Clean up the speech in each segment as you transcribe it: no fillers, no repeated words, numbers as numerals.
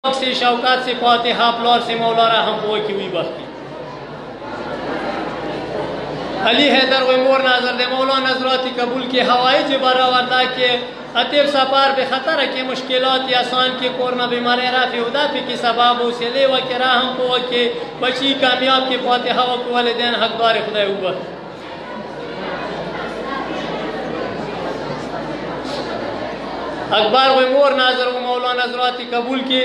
से शौकत से फातिहा प्लॉर से मौला रहम पोई की हुई बख्ती अली हैदर व मोर नाजर दे मौला नजराती कबूल के हवाई जे बरावरदा के अतिब सपार बे खतर के मुश्किलात आसान के कोरोना बीमारी राफी उदाफी की सबाबों से ले व के रहम पोई के बची कामयाब के फातिहा व वालिदैन हकदार खुदा उबर अखबार व मोर नाजर व मौला नजराती कबूल के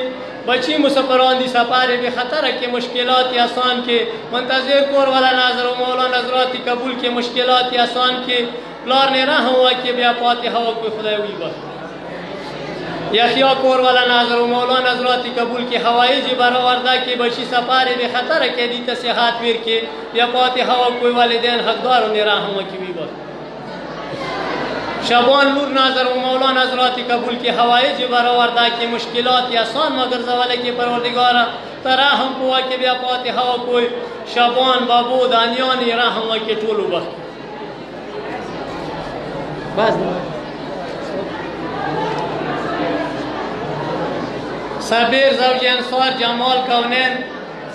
बची मुसफरान दी सपारे बे खतर के मुश्किलात आसान के मंतजर कोर वाला नाजर व मौला नजराती कबूल के मुश्किलात आसान के प्लार ने रहा हुआ के बे फातिहा व को खुदा हुई बस यखिया कोर वाला नाजर व मौला नजराती कबूल के हवाई जी बरावरदा के बची सपारे बे खतर के दी तसिहात वीर के बे फातिहा व को वालिदैन हकदार ने रहा हुआ की हुई बस शबान नूर नाजर व मौला नजराती कबूल के हवाई जी बरावरदा की मुश्किलात आसान मगर जवाले के परवरदिगारा तरा हम पुआ के बे फातिहा व कोई शबान बाबू दानियान रहम के टोलू बख्त बस सबीर ज़ौज अंसार जमाल कौनैन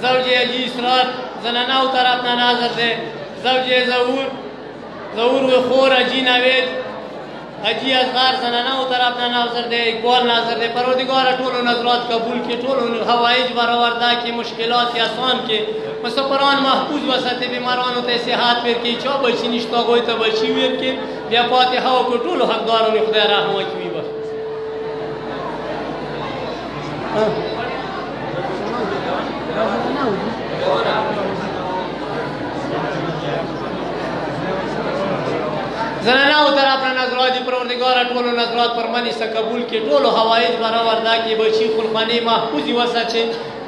ज़ौज अजी इसरार ज़नाना उतर अपना नाजर दे ज़ौज ज़हूर व खोर अजी नवेद अजी असगार ज़नाना उतर अपना नाजर दे इकबाल नाजर दे परवरदिगार टोलो नजरात कबूल के टोलो हवाइज बरावरदा की मुश्किलात आसान के मुसफरान महफूज वसत बीमारान तैसे हाथ पेर की चौ बची निश्ता गोई तो बची वीर के बे फातिहा को टोलो हकदारों ने खुदा रहम की बस ज़नाना उतर अपना नजराती परवरदिगार टोलो नजरात पर मनी से कबूल के टोलो हवाइज बरावरदा की बची खुलखानी महफूज वसत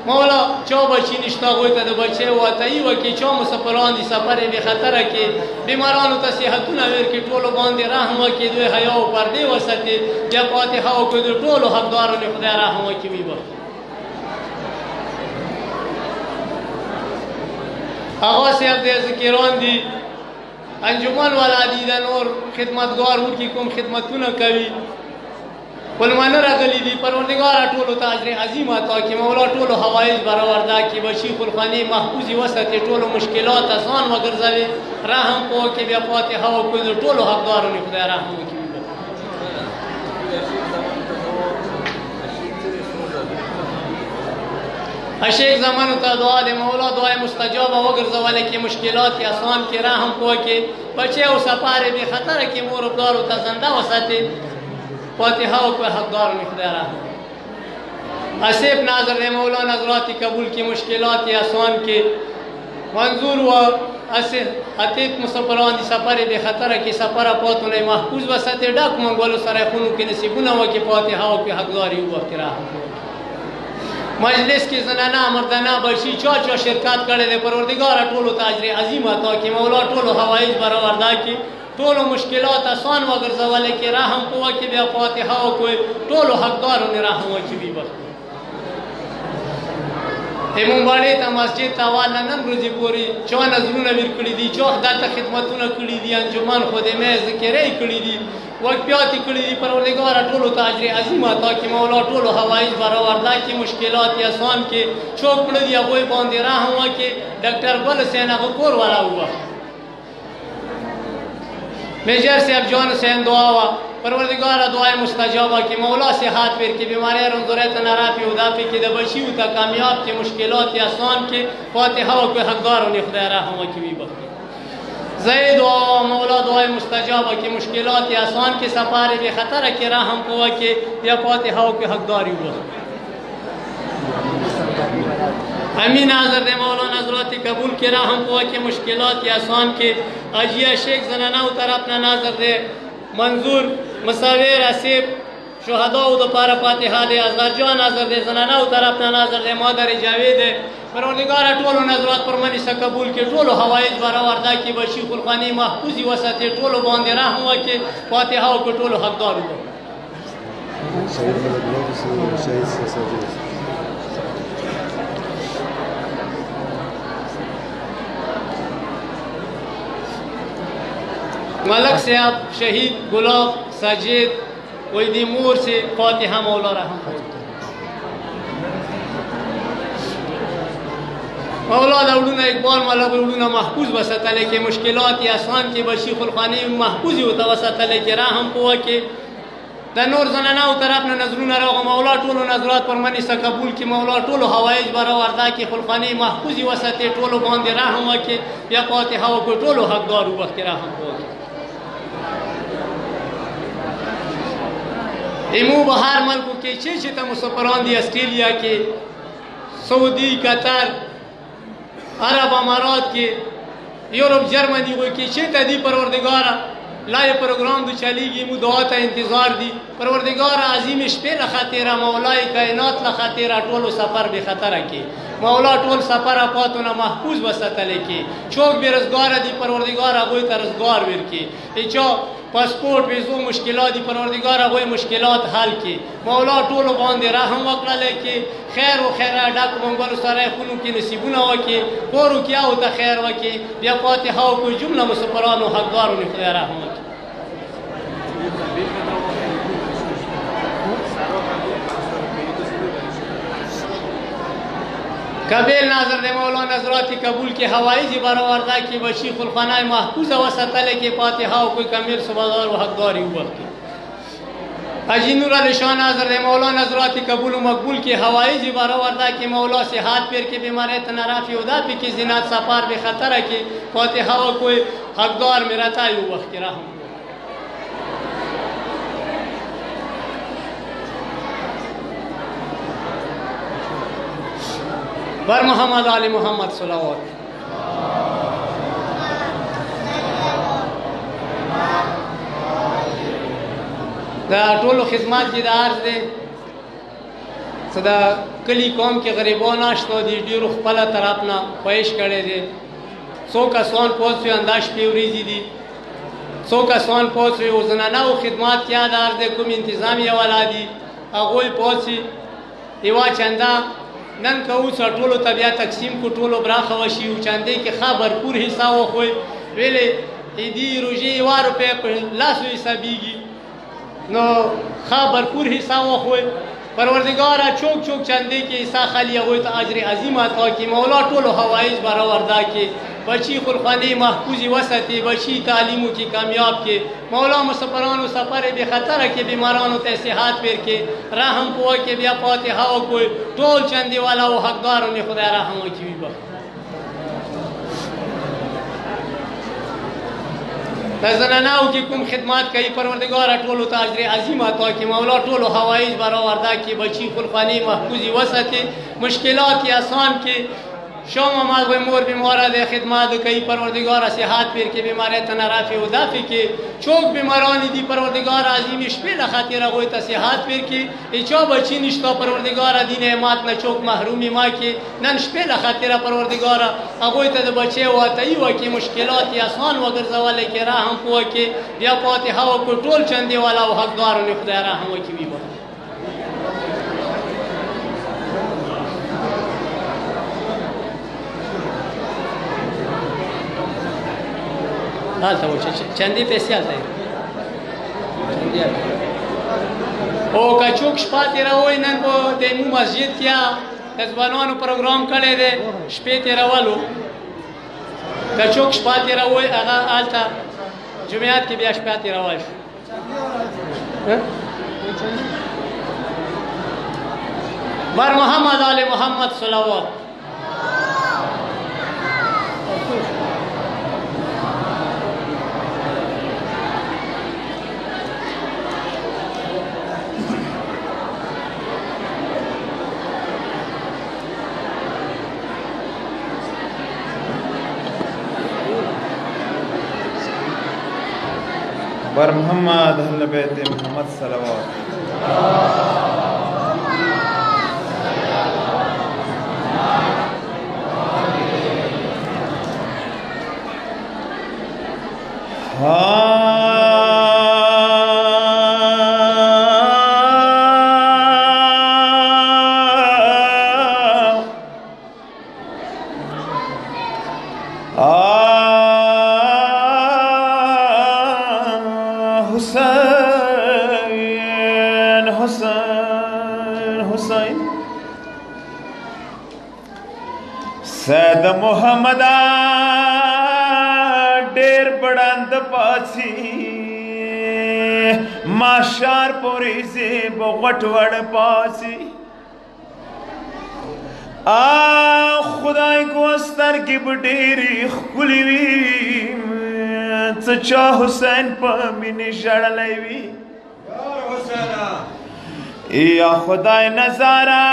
मौला चौ बची निश्ता होई तो बचे हुआ तई व की चौ मुसफरान दी सफर बे खतर के बीमारान तसिहतुना वीर के टोलो बांधे रहम के दो हया पर दे वसते बे फातिहा को दो टोलो हकदारों ने खुदा रहम की भी बस आगा से अब दे ज़िक्रान दी अंजुमन वाला दीदन और खिदमतगार उनकी कुम खिदमतुना कवि कुलमान रगली दी परवरदिगार टोलो ताजर अजीम अता कि मौला टोलो हवाइज बरावरदा की बशी खुलखानी महफूज वसत टोलो मुश्किलात आसान मगर जवे रहम को के बे फातिहा को टोलो हकदारों ने खुदा रहम की अशेख ज़मान उता दुआ दे मौला दुआ मुस्तजाब वगर जवाले की मुश्किलात आसान के रहम को के बचे और सपारे बे खतर के मोर उदार उता जिंदा वसते फातिहा को हकदार ने खुदा रहम असीब नाजर दे मौला नजराती कबूल की मुश्किलात आसान के मंजूर व असे अतीत मुसफरान दी सफर बे खतर के सफर पोत ने महफूज वसते डाक मंगोल सरे खुनु के नसीबुना व के फातिहा को हकदार हुआ के रहम मजलिस की ज़नाना मर्दाना बशी चौ चौ शिरकत करे दे परवरदिगार टोलो ताजर अजीम अता कि मौला टोलो हवाइज बरावरदा की टोलो मुश्किलात आसान वगर जवाले के रहम को के बे फातिहा को टोलो हकदार ने रहम की भी बस ए मुंबाड़े ता मस्जिद तवाल नन रोजी पूरी चौ नजरू नवीर कड़ी दी चौ दाता खिदमतुना कड़ी दी अंजुमान खुदे में ज़िक्र कड़ी दी वक्त प्याती कड़ी दी परवरदिगार टोलो ताजर अजीम अता कि मौला टोलो हवाइज बरावरदा की मुश्किलात आसान के चौक पड़ दिया कोई बांधे रहा के डॉक्टर बल सेना को कोर वाला हुआ मेजर से अब जॉन हुसैन दुआ हुआ परवरदिगार दुआ मुस्तजाबा की मौला से हाथ पैर की बीमारी रंजुरत नाराफी उदाफी की दबशी उता कामयाब के मुश्किलात आसान के फातिहा को हकदार ने खुदा रहम की भी बख्त ज़ैद दुआ मौला दुआ मुस्तजाबा की मुश्किलात आसान के सपारे बे खतर के रहम को के या फातिहा के हकदार हुआ अमीन नाजर दे मौला नजराती कबूल के रहम को के मुश्किलात आसान के अजिया शेख ज़नाना उतर अपना नाजर दे मंजूर मसावेर असीब शुहदा उद पारा फातिहा दे अज़हर जान नाजर दे ज़नाना उतर अपना नाजर दे मादर जावेद दे परवरदिगार टोलो नजरात पर मनी से कबूल के टोलो हवाइज बरावरदा की बशी खुलखानी महफूज वसत टोलो बांधे रहम के फातिहा को टोलो हकदार हुआ मलक से आप शहीद गुलाब साजिद वही मूर से फातिहा मौला रहम مولا دا وړونه اقبال مولا به وړونه محفوظ وساتلی کې مشکلات یې اسان کې به شیخ الخاني محفوظ یې ورته وساتلی کې رحم په وکړي د نور زنانو طرف نه نظرونه راغله مولا ټولو نظرات پر منې څه قبول کړي مولا ټولو حوایج به راوردا کړي خلخاني محفوظ یې وساتي ټولو باندې رحم وکړي بیا فاتحه وکړو ټولو حقدار وبخښي رحم وکړي ایمو به هر ملکو کې چې ته مسافران دي استرالیا کې سعودي قطر عرب امارات کې یورپ جرمني وای کې چې ته دي پروردگار لا یہ پروگرام دو چلی گی مو دعا تا انتظار دی پروردگار عظیم شپے لخاطیرہ مولا کائنات لخاطیرہ ٹولو سفر بے خطرہ کی مولا ټول سفر پاتونه محفوظ وساتل کی چوک بیروزگار دی پروردگار هغوی ته روزگار ورکړي چا پاسپورت ویزو مشکلات دی پروردگار هغوی مشکلات حل کی مولا ټولو باندې رحم وکړل کی خیر او خیره ډک منګورو سره خونو کې نصیبونه وکړي کورو کې او ته خیر وکړي بیا فاتحه او کوئی جمله مسافرانو حقدارو نه خدای رحم وکړي قبیل ناظر دے مولا نظراتی قبول کے حوائزی برآوردہ کی بشیخ الخانہ محفوظ وسطل کے فاتحہ کوئی کمیر سبزار و حقداری وقت کی اجی نور علی شاہ ناظر دے مولا نظراتی قبول و مقبول کے حوائزی برآوردہ کی مولا سے ہاتھ پیر کے بیمارے تنرافی ادا پی کی زینات سفار بے خطرہ کی فاتحہ کوئی حقدار میرا تائی وقت کی رحم بر محمد علی محمد صلوات دا ټولو خدمات کې د عرض دی څه د کلي قوم کې غریبان اشته دي ډېرو خپله طرف نه خواهش کړی دی څو کسان پوه شوي همدا شپې ورځې دي څو کسان پوه شوي او زنانهو خدمات کې یاد عرض دی کوم انتظامیه والا دي هغوی پوه شي یوه چنده نن که اوس ټولو ته بیا تقسیم کو ټولو براخه وشي او چندې کې ښه بھرپور حصه وخوئ ویلې عیدي روژې یوه روپۍ په لاسو حسابېږي نو ښه بھرپور حصه وخوئ پروردگاره چوک چوک چندې کې حصه خالي هغوی ته اجر عظیم عطا کړي مولا ټولو حوایج برآورده کړي بچی خلخاني محفوظ وساتي بچی تعلیمو کې کامیاب کې مولا مسافرانو سفر بے خطره کې بیمارانو ته صحت ورکړي رحم پوه کې بیا فاتحه وکړي ټول چندې والا او حقدارو نه خدای رحم وکړي د زنانهو کې کوم خدمات کوي پروردګاره ټولو ته اجر عظیم عطا کړي مولا ټولو حوایج برآورده کړي بچی خلخاني محفوظ وساتي مشکلات یې آسان کړي شام آمد و مور بیماره ده خدمات کئی پروردگار صحت پیر که بیماره تنرافی و دفی که چوک بیمارانی دی پروردگار عظیم شپیل خاطر اگوی تا صحت پیر که ایچا بچی نشتا پروردگار دی نعمات نه چوک محرومی ما که نن شپیل خاطر پروردگار اگوی تا ده بچه و تایی و که مشکلاتی آسان و گرزواله که راهم پوه که بیا فاتحه و کٹول چندی والا و حقدارو نخدای راهم و که بیبا حالتا وہ چندی پیسے آتا ہے او کچوک شپا تیرا ہوئی نن پو دیمو مسجد کیا تزبانوانو پروگرام کڑے دے شپے تیرا والو کچوک شپا تیرا ہوئی اگا آلتا جمعیات کی بیا شپا تیرا والو بر محمد آل محمد صلوات بر محمد اہل بیت محمد صلوات حسین حسین سید محمد ډیر بڑند پاسی ماشار پوری زیب غټ وړ پاسی خدای کو سترګې به ډېرې ښکلې وي څه چا حسین په مینې ژړلی وي یا خدای نظاره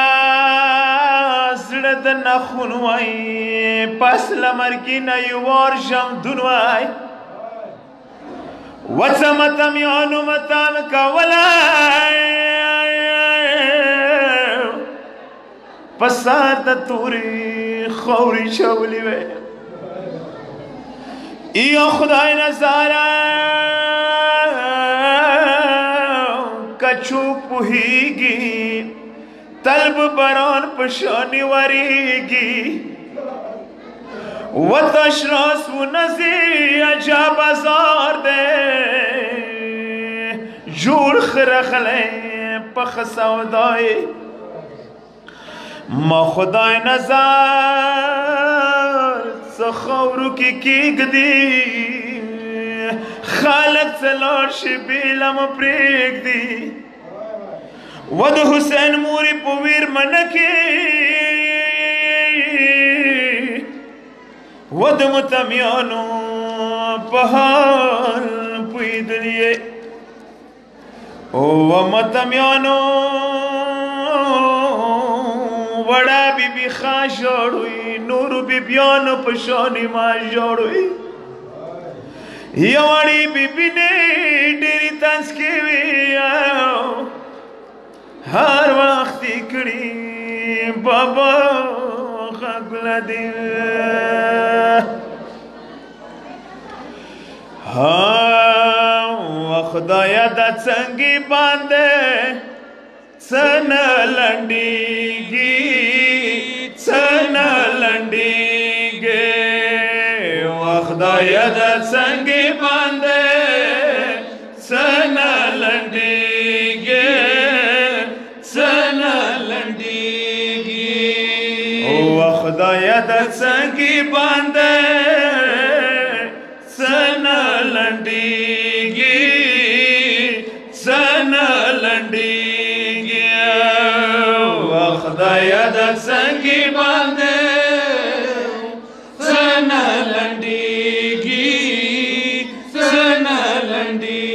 زړه د نخون وای پس له مرګي نه یې وار ژمدون وای وڅه متمیانو متام کولی پسار د تورې خاورې چولې وې یا خدای نظاره کچو پوهیږي تل به باران په شانې ورېږي وتش راس ونځي عجب بازار دی جوړ خرخلی په ښه سودا یې ما خدای نظر څه خاورو کې کېږدي خلک څه لاړ شي بېله مه پرېږدي و د حسین مورې په ویرمنه کې و د متمیانو په حال پوهېدلي یې و متمیانو وړه بیبي ښه ژړوي نورو بیبیانو په شانې ما ژړوي یو وړې بیبینې ډېرې تنسکې وي هر وخت یې کړي بابا غږونه دې خدایه دا څنګې باندې څه نه لنډېږي څه نه لنډېږي خدایه دا څنګې باندې څه نه لنډېږي څه نه لنډېږي خدایه دا څنګې باندې څه نه لنډېږي څه نه لنډېږي خدایه دا څنګې باندې څه نه لنډېږي څه نه لنډېږي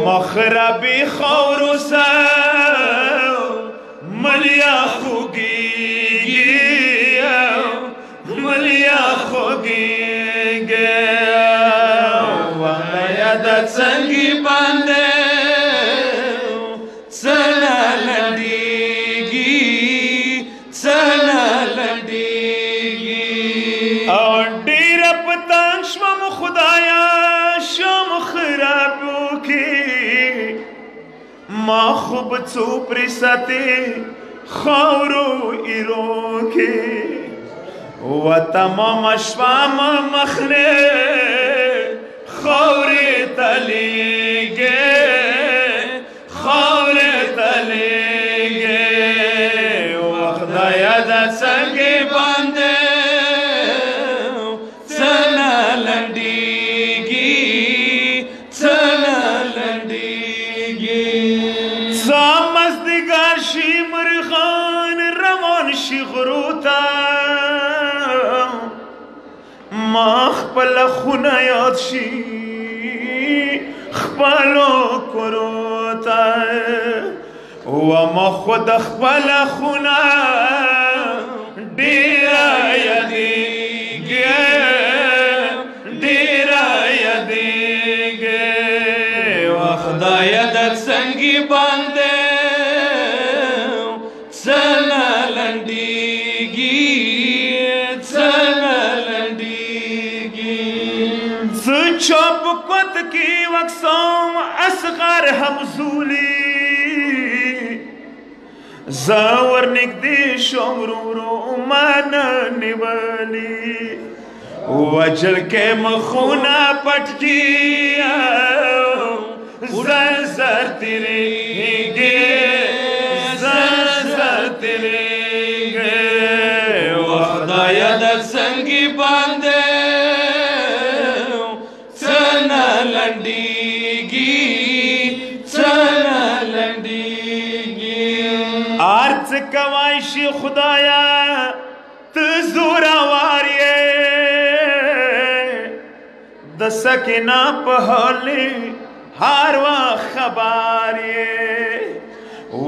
مخربې خاورو سر ملیا خوږېږي ملیا خوږېږي خدایه دا څنګې باندې څه نه لنډېږي څه نه لنډېږي ډېره په تنګ شوم خدایه شم خرابو کې ما خو به څو پرې ساتې خاورو ایرو کې و تمام شوم مخلې خاورې ته لېږې خاورې ته لېږې خدایه دا څنګې باندې څه نه لنډېږي څه نه لنډېږي څه مازدیګر شي مرغان روان شي غرو ته ما خپله خونه یاد شي خپلو کورو ته وما خود خپله خونه ډېره یادېږي ډېره یادېږي خدایه دا څنګې باندې څه نه لنډېږي څه نه لنډېږي زه چا په کوت کې وکسم اصغر همزولي زه ورنږدې شوم ورو ورو ما نه نیولي وجل کې مخونه پټ کړي زر زر تېرېږي زر زر تېرېږي ارڅ کوای شي خدایا ته زورور یې د سکینه په حال هر وخت خبر یې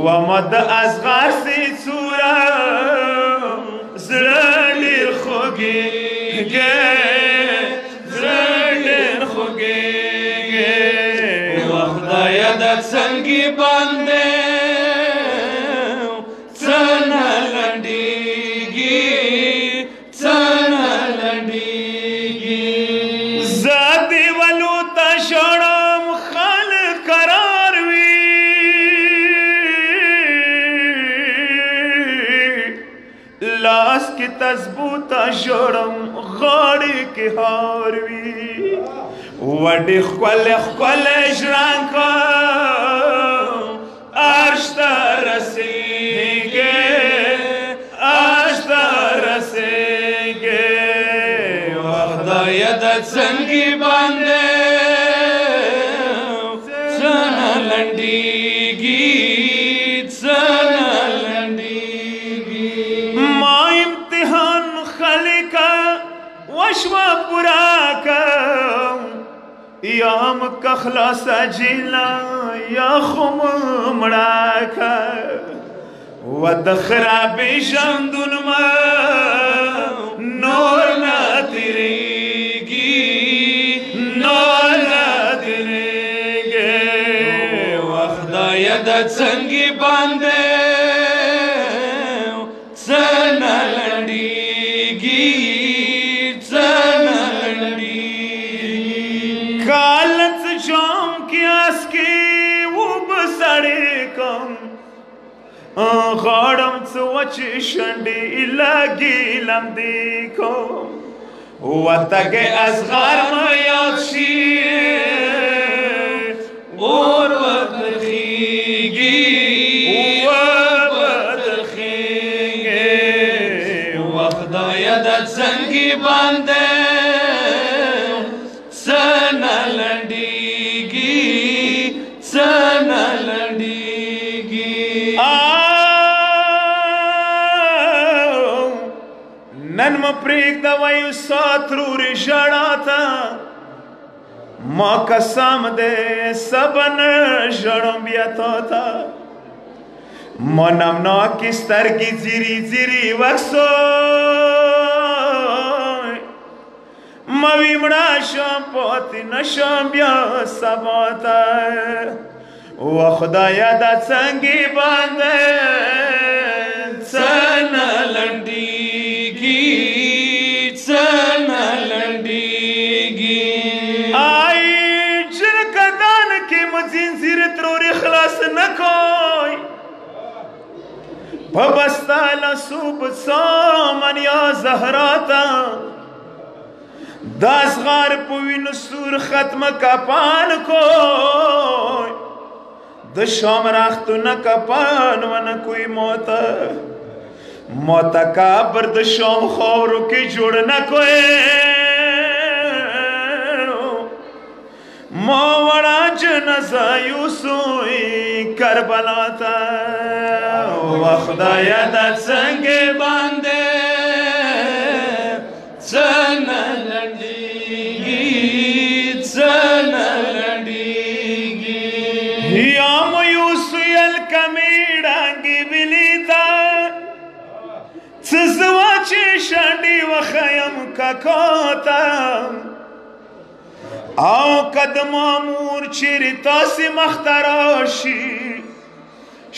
ومه د اصغر سي څوره زړه ډېر خوږېږي خدایا د څنګې باندې څه نه لنډېږي څه نه لنډېږي زه دیوالو ته ژړم خلک قرار وي لاس کې تسبو ته ژړم غاړې کې هار وي وډې ښکلی ښکلی ژرنګه عرش ته رسېږي عرش ته رسېږي خدایا د څنګې باندې څه نه لنډېږي څه نه لنډېږي ما امتحان خلکه وشوه پوره کړم یا مکه خلاصه جیله یا خو مړه که و د خرابې ژوندون مه نور نه تېرېږي نور نه تېرېږي خدایا د څنګې باندې څه نه لنډېږي څه نه لنډېږي کالت جام کی آس کی وب سړې کم غاړم څه وچې شنډې لګي لمدې کوم وتګې اصغر مه یاد شي اور وترخیږي وبترخیږي خدایا د څنګې باندې څه نه لنډېږي څه نه لنډېږي نن مه پرېږده وایو سات رورې ژړا ته ما قسم دی سبا نه ژړم بیا تا ته ما نمناکې سترګې ځیري ځیري وکسوی ما وی مړه شم پاتې نه شم بیا سبا ته و خدایا دا څنګې باندې څه نه لنډېږي څه نه لنډېږي آی جرکدان کې مزنځیر ترورې خلاص نه کوی په بستا لاسو په سامان یا زهرا ته د اصغر په وینو سور ختمه کپان کوی د شام راختونه کپان ونه کوی موته موته کابر د شام خاورو کې جوړ نه کوی ما وړه جنازه یوسوی کربلا ته و خدایا د څنګې باندې څه نه لنډېږي څه نه لنډېږي یا مو یوسوی الکمې ډانګې ولیده څه زه چې شنډې وښیم ککو ته او کد مامور چیرې تاسې مخته راشي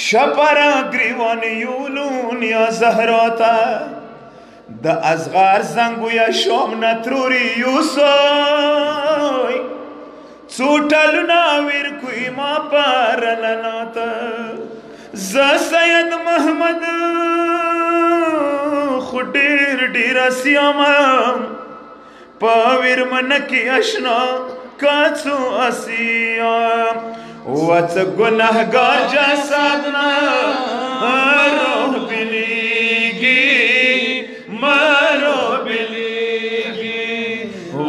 شپره ګریوان یولون یا زهرا ته د اصغر زنګو یا شام نه ترورې یوسوی څو ټلونه ویر کوی ما پرلنا ته زه سید محمد خو ډېر ډېره سیامم په ویرمنه کې اشنا کڅو اسیم وڅ ګناهګار جسد نه روح بلیږي مرو بلیږي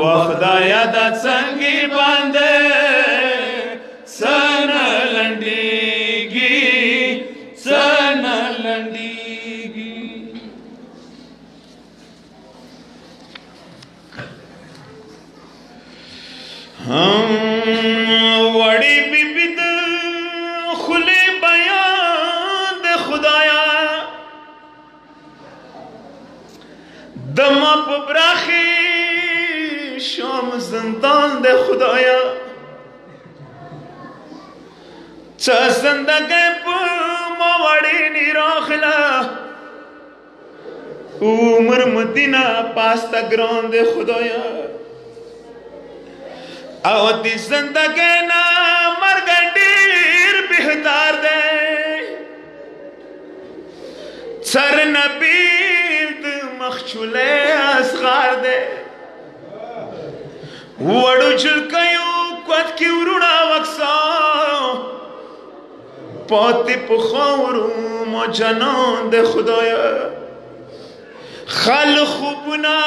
و خدایا د څنګې باندې څه نه لنډېږي څه نه دما په براخي شام زندان دے خدایا چا زندگی په ما وړي نی راخلا عمر مدینہ پاستا ګران دے خدایا او دې زندگی نا مرګ ډیر بهتر دے سر نبیل د مخچوله اصغار دے وړو جلکیو کوت کی ورونا وکسا پاتې په خاورو مو جنان د خدایا خل خوبنا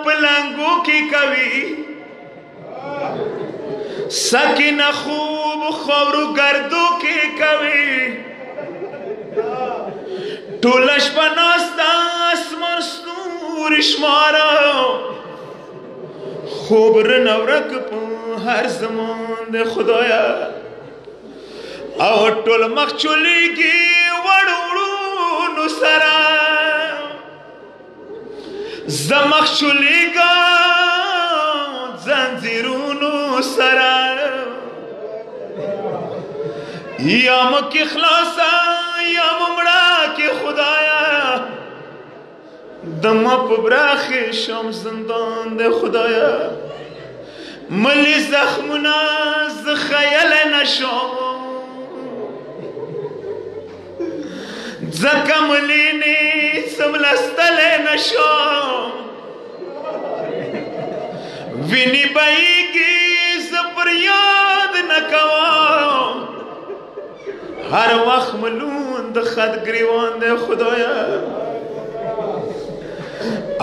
پلنګو کی کوي سکینه خوب خاورو گردو کی کوي ټولش پناستا اسمان ستور شمارا خوب رنورک په هر زمان د خدایا او ټول مخچولیږي وړوړو سره زمخچولیږي زنجیرونو سره یا مکی خلاصا یا ممڑا کی خدایا دما په براخي شام زندان دے خدایا ملی زخمنا ز خیال نشم زکا ملینی سملستل نشم وینی بایگی زپر یاد نکوام هر وقت ملون د خد گریوان دے خدایا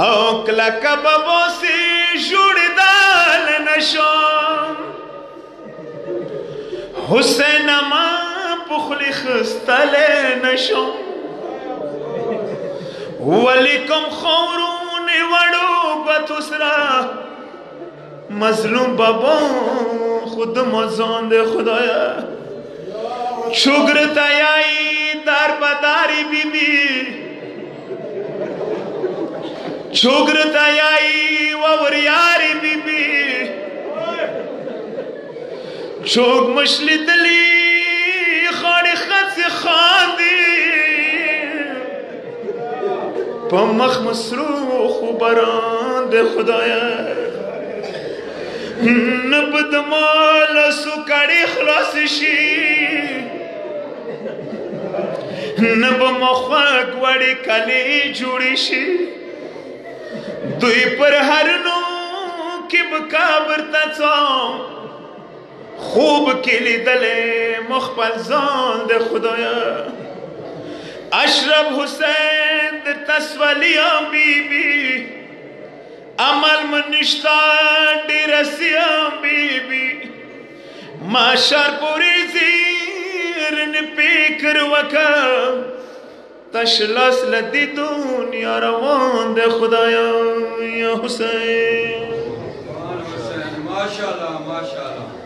او کلا کبابو سی جوڑی دال نشم حسین ما پخلی خستل نشم ولیکم خورون وڑو گتوسرا مظلوم بابا خود مزان دے خدایا شکر تیائی دار بداری بی بی شکر تیائی ووریاری بی بی چوک مشلی دلی خاڑی خط سے خاندی پا مخ مسروخ و بران دے خدایا نبد مال سکڑی خلاص شی نب مخواک وڑی کلی جوڑی شی دوی پر هرنو کی بکابر تڅام خوب کلی دلے مخبل زان دے خدایا اشرف حسین دے تسولیاں بی بی عمل منشتا ڈیرسیاں بی بی ماشار پوری زیرن پیکر وکا تشلس لدی دنیا روان دے خدایا یا حسین ماشاءاللہ ماشاءاللہ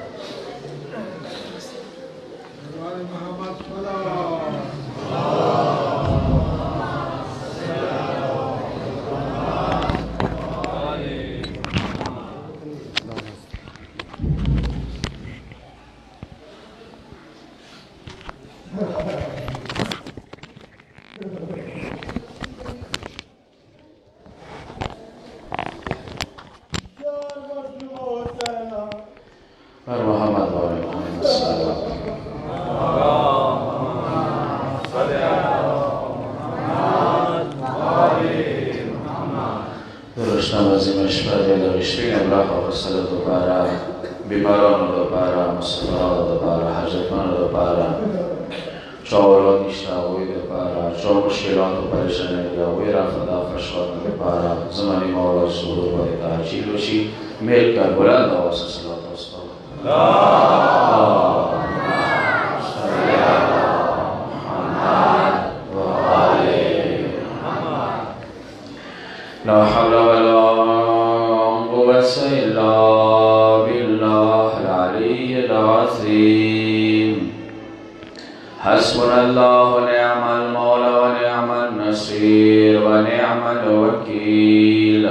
حسبنا الله ونعم المولى ونعم النصير النصير ونعم الوكيل.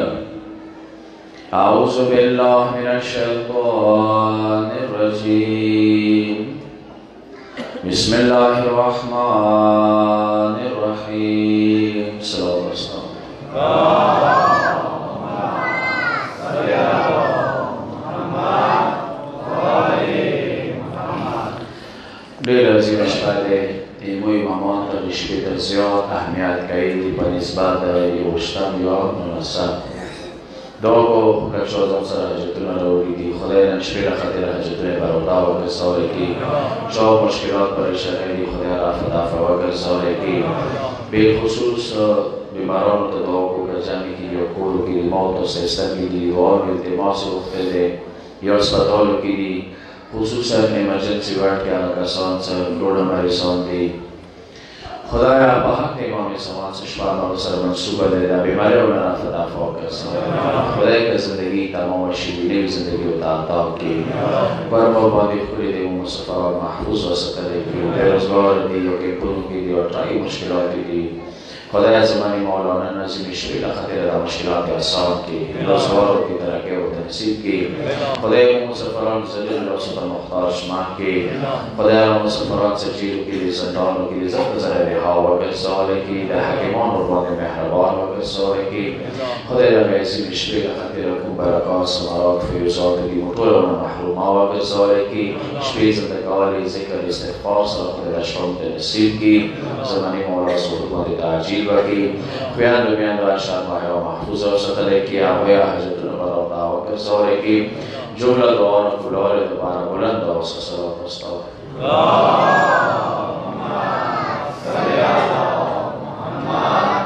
أعوذ بالله من الشيطان الرجيم. بسم الله الرحمن الرحيم. صلى الله عليه وسلم. ډېر عظیم شپه دی د موی امامان ته د شپې ته زیات اهمیت کوي په نسبت د یوویشتم یا 19 دعا کوو که چا ځان سره حاجتونه راوړي دي خدای نن شپې له خاطره حاجتونه براوتا وګرځولی کړي چا مشکلات پریشانۍ دي خدای رفع دفع وګرځولی کړي بالخصوص بیمارانو ته دعا کوو که جمعې کې دي یا کورو کې دي موت او سیستم کې دي دعاوې التماس یې غوښتی دی یا هسپتالو کې دي خصوصا ایمرجنسی وارد کې هغه کسان چې ګوډه مریضان دي خدایا په حق امام زمان څه شپه هغه سره منسوبه دی دا بیماریونه رفع دفع وګرځوي خدای که زندګي تمامه شي نوې زندګي ورته عطا کړي کوربه باندې ښکلي دی مسافران محفوظ وساتلی کړي بېروزګار دي یا کیمپونو کې دي او ټاکي مشکلات دي خدای زمانی مولانا نظیم شوی له خاطر دا مشکلات آسان کړي روزګارو کې ترقي ورته نصیب کړي خدای مسافران ذلیل او ستر مختار شمار کړي خدای مسافران چې جیلو کې دي زندانو کې دي زخم زره رها وګرځولی کړي د حکیمانو ورباندې مهربان وګرځولی کړي خدای د نظیم شوی له خاطر کوم برکات ثمرات فیوزات دي ټولونه محرومه وګرځولی کړي شپې زنده کولې ذکر استغفار سره خدای د شپه ورته نصیب کړي زمانی مولا صحبت باندې تعجیل بکی خویان دومیان دو اشار ماہی و محفوظ و ستلے کی آویا حضرتون براؤنا وکر سورے کی جملہ دعانا کلوالے دوبارہ بلند و صلوات مستوى اللهم صل على محمد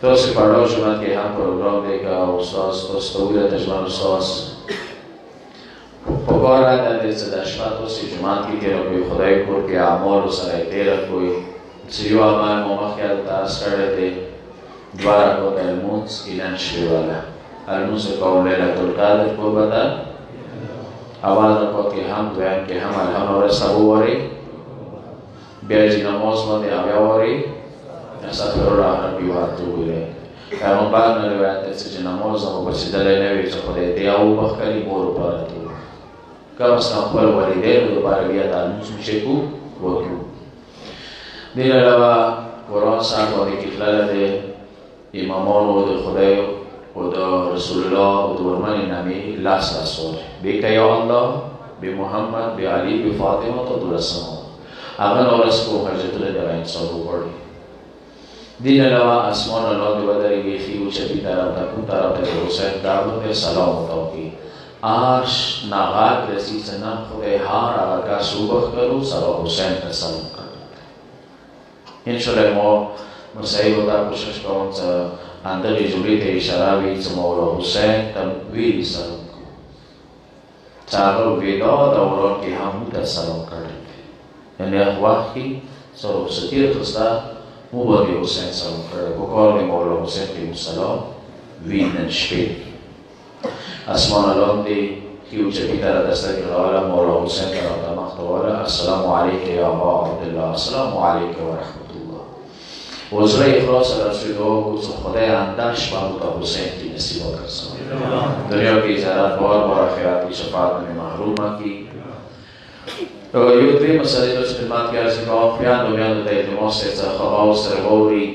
تو سے پڑھو جمعات کے ہم پروگرام دے گا استاذ توستویل تجمان استاذ پکارا در زدشمت و سی جماعت کی تیرا کوئی خدای کور کے اعمال و سرائی تیرا کوئی سیو اعمال مومخ یاد تاس کرده تے دوارا کو المونس ایلن شوی والا المونس قول لیلت القادر کو بتا آواز رکھو کہ ہم دویم کہ ہم الحمد اور سبو واری بیجی نماز مندی آبیا واری استغفر اللہ ربی واتو بلے پیغم باگ نرویت تیسی نماز ہم بچی دلی نوی چا خدای دیاو بخکری مورو پارتو کم از کم خپل والدین دوباره بیا تعلموز میشه کو وکیو دین علاوه قرآن ساعت وادی کفلال ده امامان و ده خدای و ده رسول الله و ده ورمان نمی لاس رسول بیکا یا الله بی محمد بی علی بی فاطمه تا دو رسمان اغن و رسکو حجتونه ده انسان رو بردی دین علاوه اسمان الله ده بدری بیخی و چپی طرف تکون طرف تک حسین دعوت سلام و توقی آرش ناغات رسی سنم خدای هار آقا کا صوبخ کرو سر حسین پر سلام کرو انشاءاللہ ما مسیح ہوتا کوشش کروں چا اندری جوری تے اشارہ بھی چا مولا حسین تم ویری سلام کرو چاگر ویدا دوران کی ہم تا سلام کرو یعنی اخواہ کی سر ستیر خستا مبادی حسین سلام کرو بکار مولا حسین کی مسلام وینن شپید اسمان الان دی کیو چپی تر دستگی غالا مولا حسین تر مختوالا السلام علیکم یا ابا عبدالله السلام علیکم و رحمت الله وزره اخلاص رسول دعا کچھ خدای انداش بابوتا حسین کی نصیبہ کرسا دنیا کی زیارت بار بار خیرات کی شفاعت میں محرومہ کی یو دوی مسئلے جو خدمات کی عرضی کا آفیان دنیا دو اعتماس سے خواہ سرغوری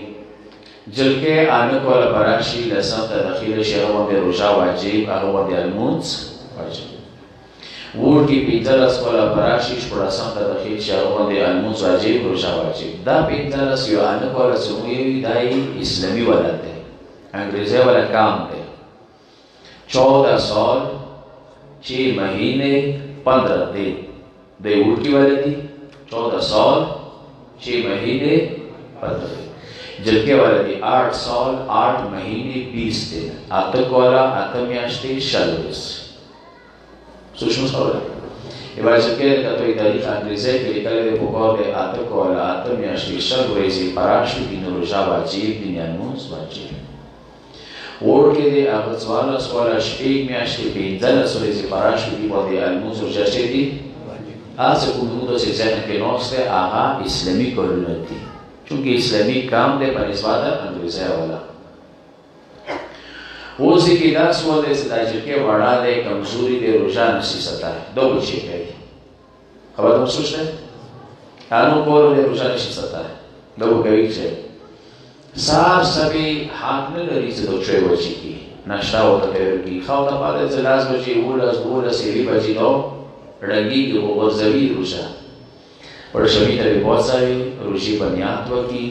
جلکه آنک والا براشی لسان تدخیل شیخوان دی روژا واجب اغوان دی المونس واجب وور کی پینزلس والا براشیش پراسان تدخیل شیخوان دی المونس واجب روژا واجب دا پینزلس یو آنک والا سمویوی دای اسلامی والا دے انگریزی والا کام دے 14 سال 6 مہینے 15 دن دے وور کی والا دی 14 سال 6 مہینے 15 دن جلکے والا دی 8 سال 8 مہینے 20 دن آتک والا آتمیاشتی شلوس سوچمس والا یہ بار جلکے کتوی تاریخ انگریزی کے لکلے دے پکار دے آتک والا آتمیاشتی شلویزی پراشتی دین روژا واجب دین انمونس واجب ووڑ کے دے آغاز والا سوالا شپیگ میاشتی پینزل سوریزی پراشتی دی با دے انمونس روژا چے دی آسه کنونو سے ذہن کے نوستے آغا اسلامی کورنت دی چونکہ اسلامی کام دے پر اسوادہ انگریزہ والا وہ سی کی درس ہوا دے سداجر کے وڑا دے کمزوری دے روشان سی ستا ہے دو بچے کہی خبر محسوس ہے آنو کورو دے روشان سی ستا ہے دو کہی چھے سار سبی حاق نلری سے دو چھوئے بچی کی ناشتہ ہوتا تیور کی خواہ تا پادے زلاز بچی اولا سیوی بچی دو رنگی کی وہ غرزوی روشا اور شبیت بھی بہت ساری روشی بنیاد وکی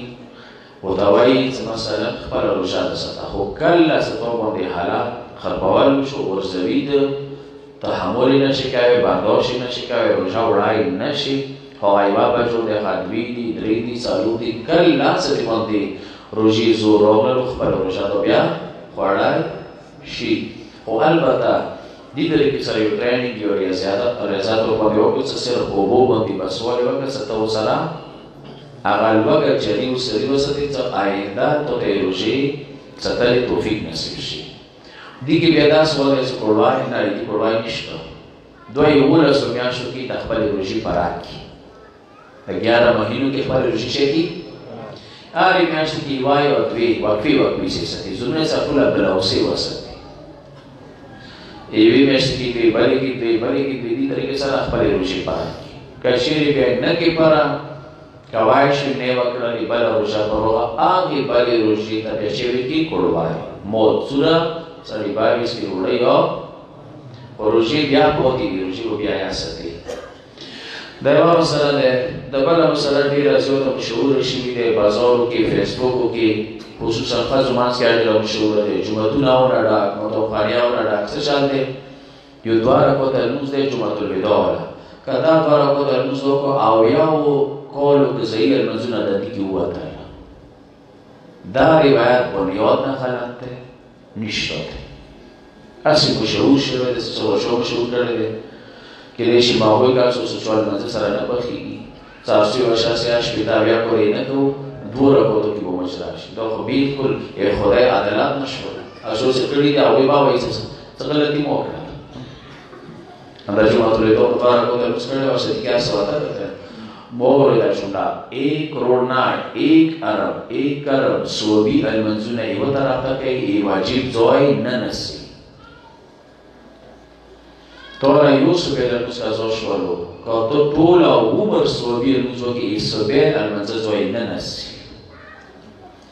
وہ دوائی مثلا خبر روشا دستا ہو کل ستو بندی حالات خرپوال شو غرزوی تحملی نشکاوی برداشی نشکاوی روشا وڑائی نشی ہوائی بابا جو دے خادوی دی دری دی سالو دی کل ستی بندی روشی زور روغل خبر روشا دو بیا خوڑائی شی و البتا دی طریقے سره یو ټریننګ یو ریاضت ورباندې وکړو چې صرف اوبو باندې بس ولې وکړه څه ته وسره هغه لوږه جري وسري وساتي چې آینده ته د روژې ساتلې توفیق نصیب شي دې کې بیا داسې وضع چې قرباني نه دي قرباني نشته دوی 11 میاشتو کې د خپلې روژې خوراک کړي د 11 مهینو کې خپلې روژې شي کړي هرې میاشتې کې یوه یا دوې وقفې شي ساتي زړونه یې ټوله بلاوسې وساتي ایوی میشتی کی دوی بلی کی دوی دی طریقے سر اخبری روشی پارا کشیری بیگ نکی پارا کوائشی نیو اکرانی بلا روشا پروغا آگی بلی روشی تا پیشیوی کی کڑوائی موت سورا سری بایویس کی روڑی ہو اور روشی بیا بہتی دی روشی کو بیا یا سکتی دیوہ مسئلہ دے دبالا مسئلہ دی رازیو تا مشہور شیوی دے بازارو کی فیسبوکو کی خصوصا خزو مانس که اجلا مشهور ده جمعتون آونا ڈاک متوخانی آونا ڈاک سچال ده یو دوارا کو تلموز ده جمعت الوداولا که دا دوارا کو تلموز دو کو آویاو کولو کزایی المنزون دادی کی ہوا تاینا دا روایت بنیاد نخلان ده نشتا ده اسی مشهور شده ده سوشو مشهور کرده ده که ریشی ماهوی که سوشوال منزل سر نبخیگی سارسی و شاسی اشپیتا بیا کوری نکو دورا کوتو کی بو مجراشی دو خو بیلکل ای خدای عدالت نشوره اشو سکڑی دا اوی بابا ایسا سغلطی موکرا اندر جمعت الوداع دوارا کوتو لوز کرده واسه دیگه سواتا کرده مورد شنگا 1 کروڑ ناٹ 1 ارب سوبی المنزون ایو طرف تک ای واجب زوائی ننسی تورا یوسف ایلنوز کا زوش والو که تو طولا عمر سوبی المنزو که ای سوبی المنزو زوائی ننسی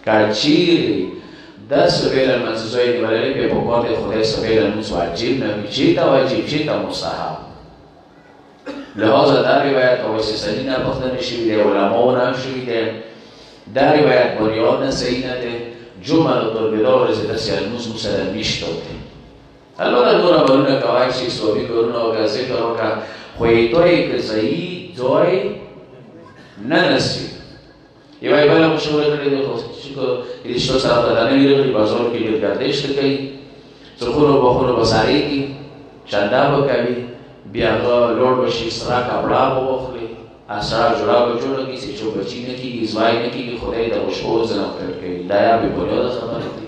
که چیری 10 سبیل المنزو زوائی دیوالی پی بکارد خدای سبیل المنزو واجب نمی چیتا واجب چیتا مستحب لحاظا در روایت ویسی سنی نبخته نشویده علماء نشویده در روایت بنیاد نسایی نده جمعه الوداع رزیده سی المنزو مسلم میشتاده البته دورا برونه که وایسی سوبی کرونه و گازه کرو که خویتوی که زایی زوی ننسی یوای بالا مشوره کرده که ایشتو سر بدانه میره که بازار که دیر گردش کهی سرخون و بخون و بساری کی چنده بکوی بیا لوڑ بشی سرا کپڑا بخلی اسرا جڑا بجوڑا کی سیچو بچی نکی ازوائی نکی که خدای در وشبو زنم کرده دایا بی بنیاد خبر دی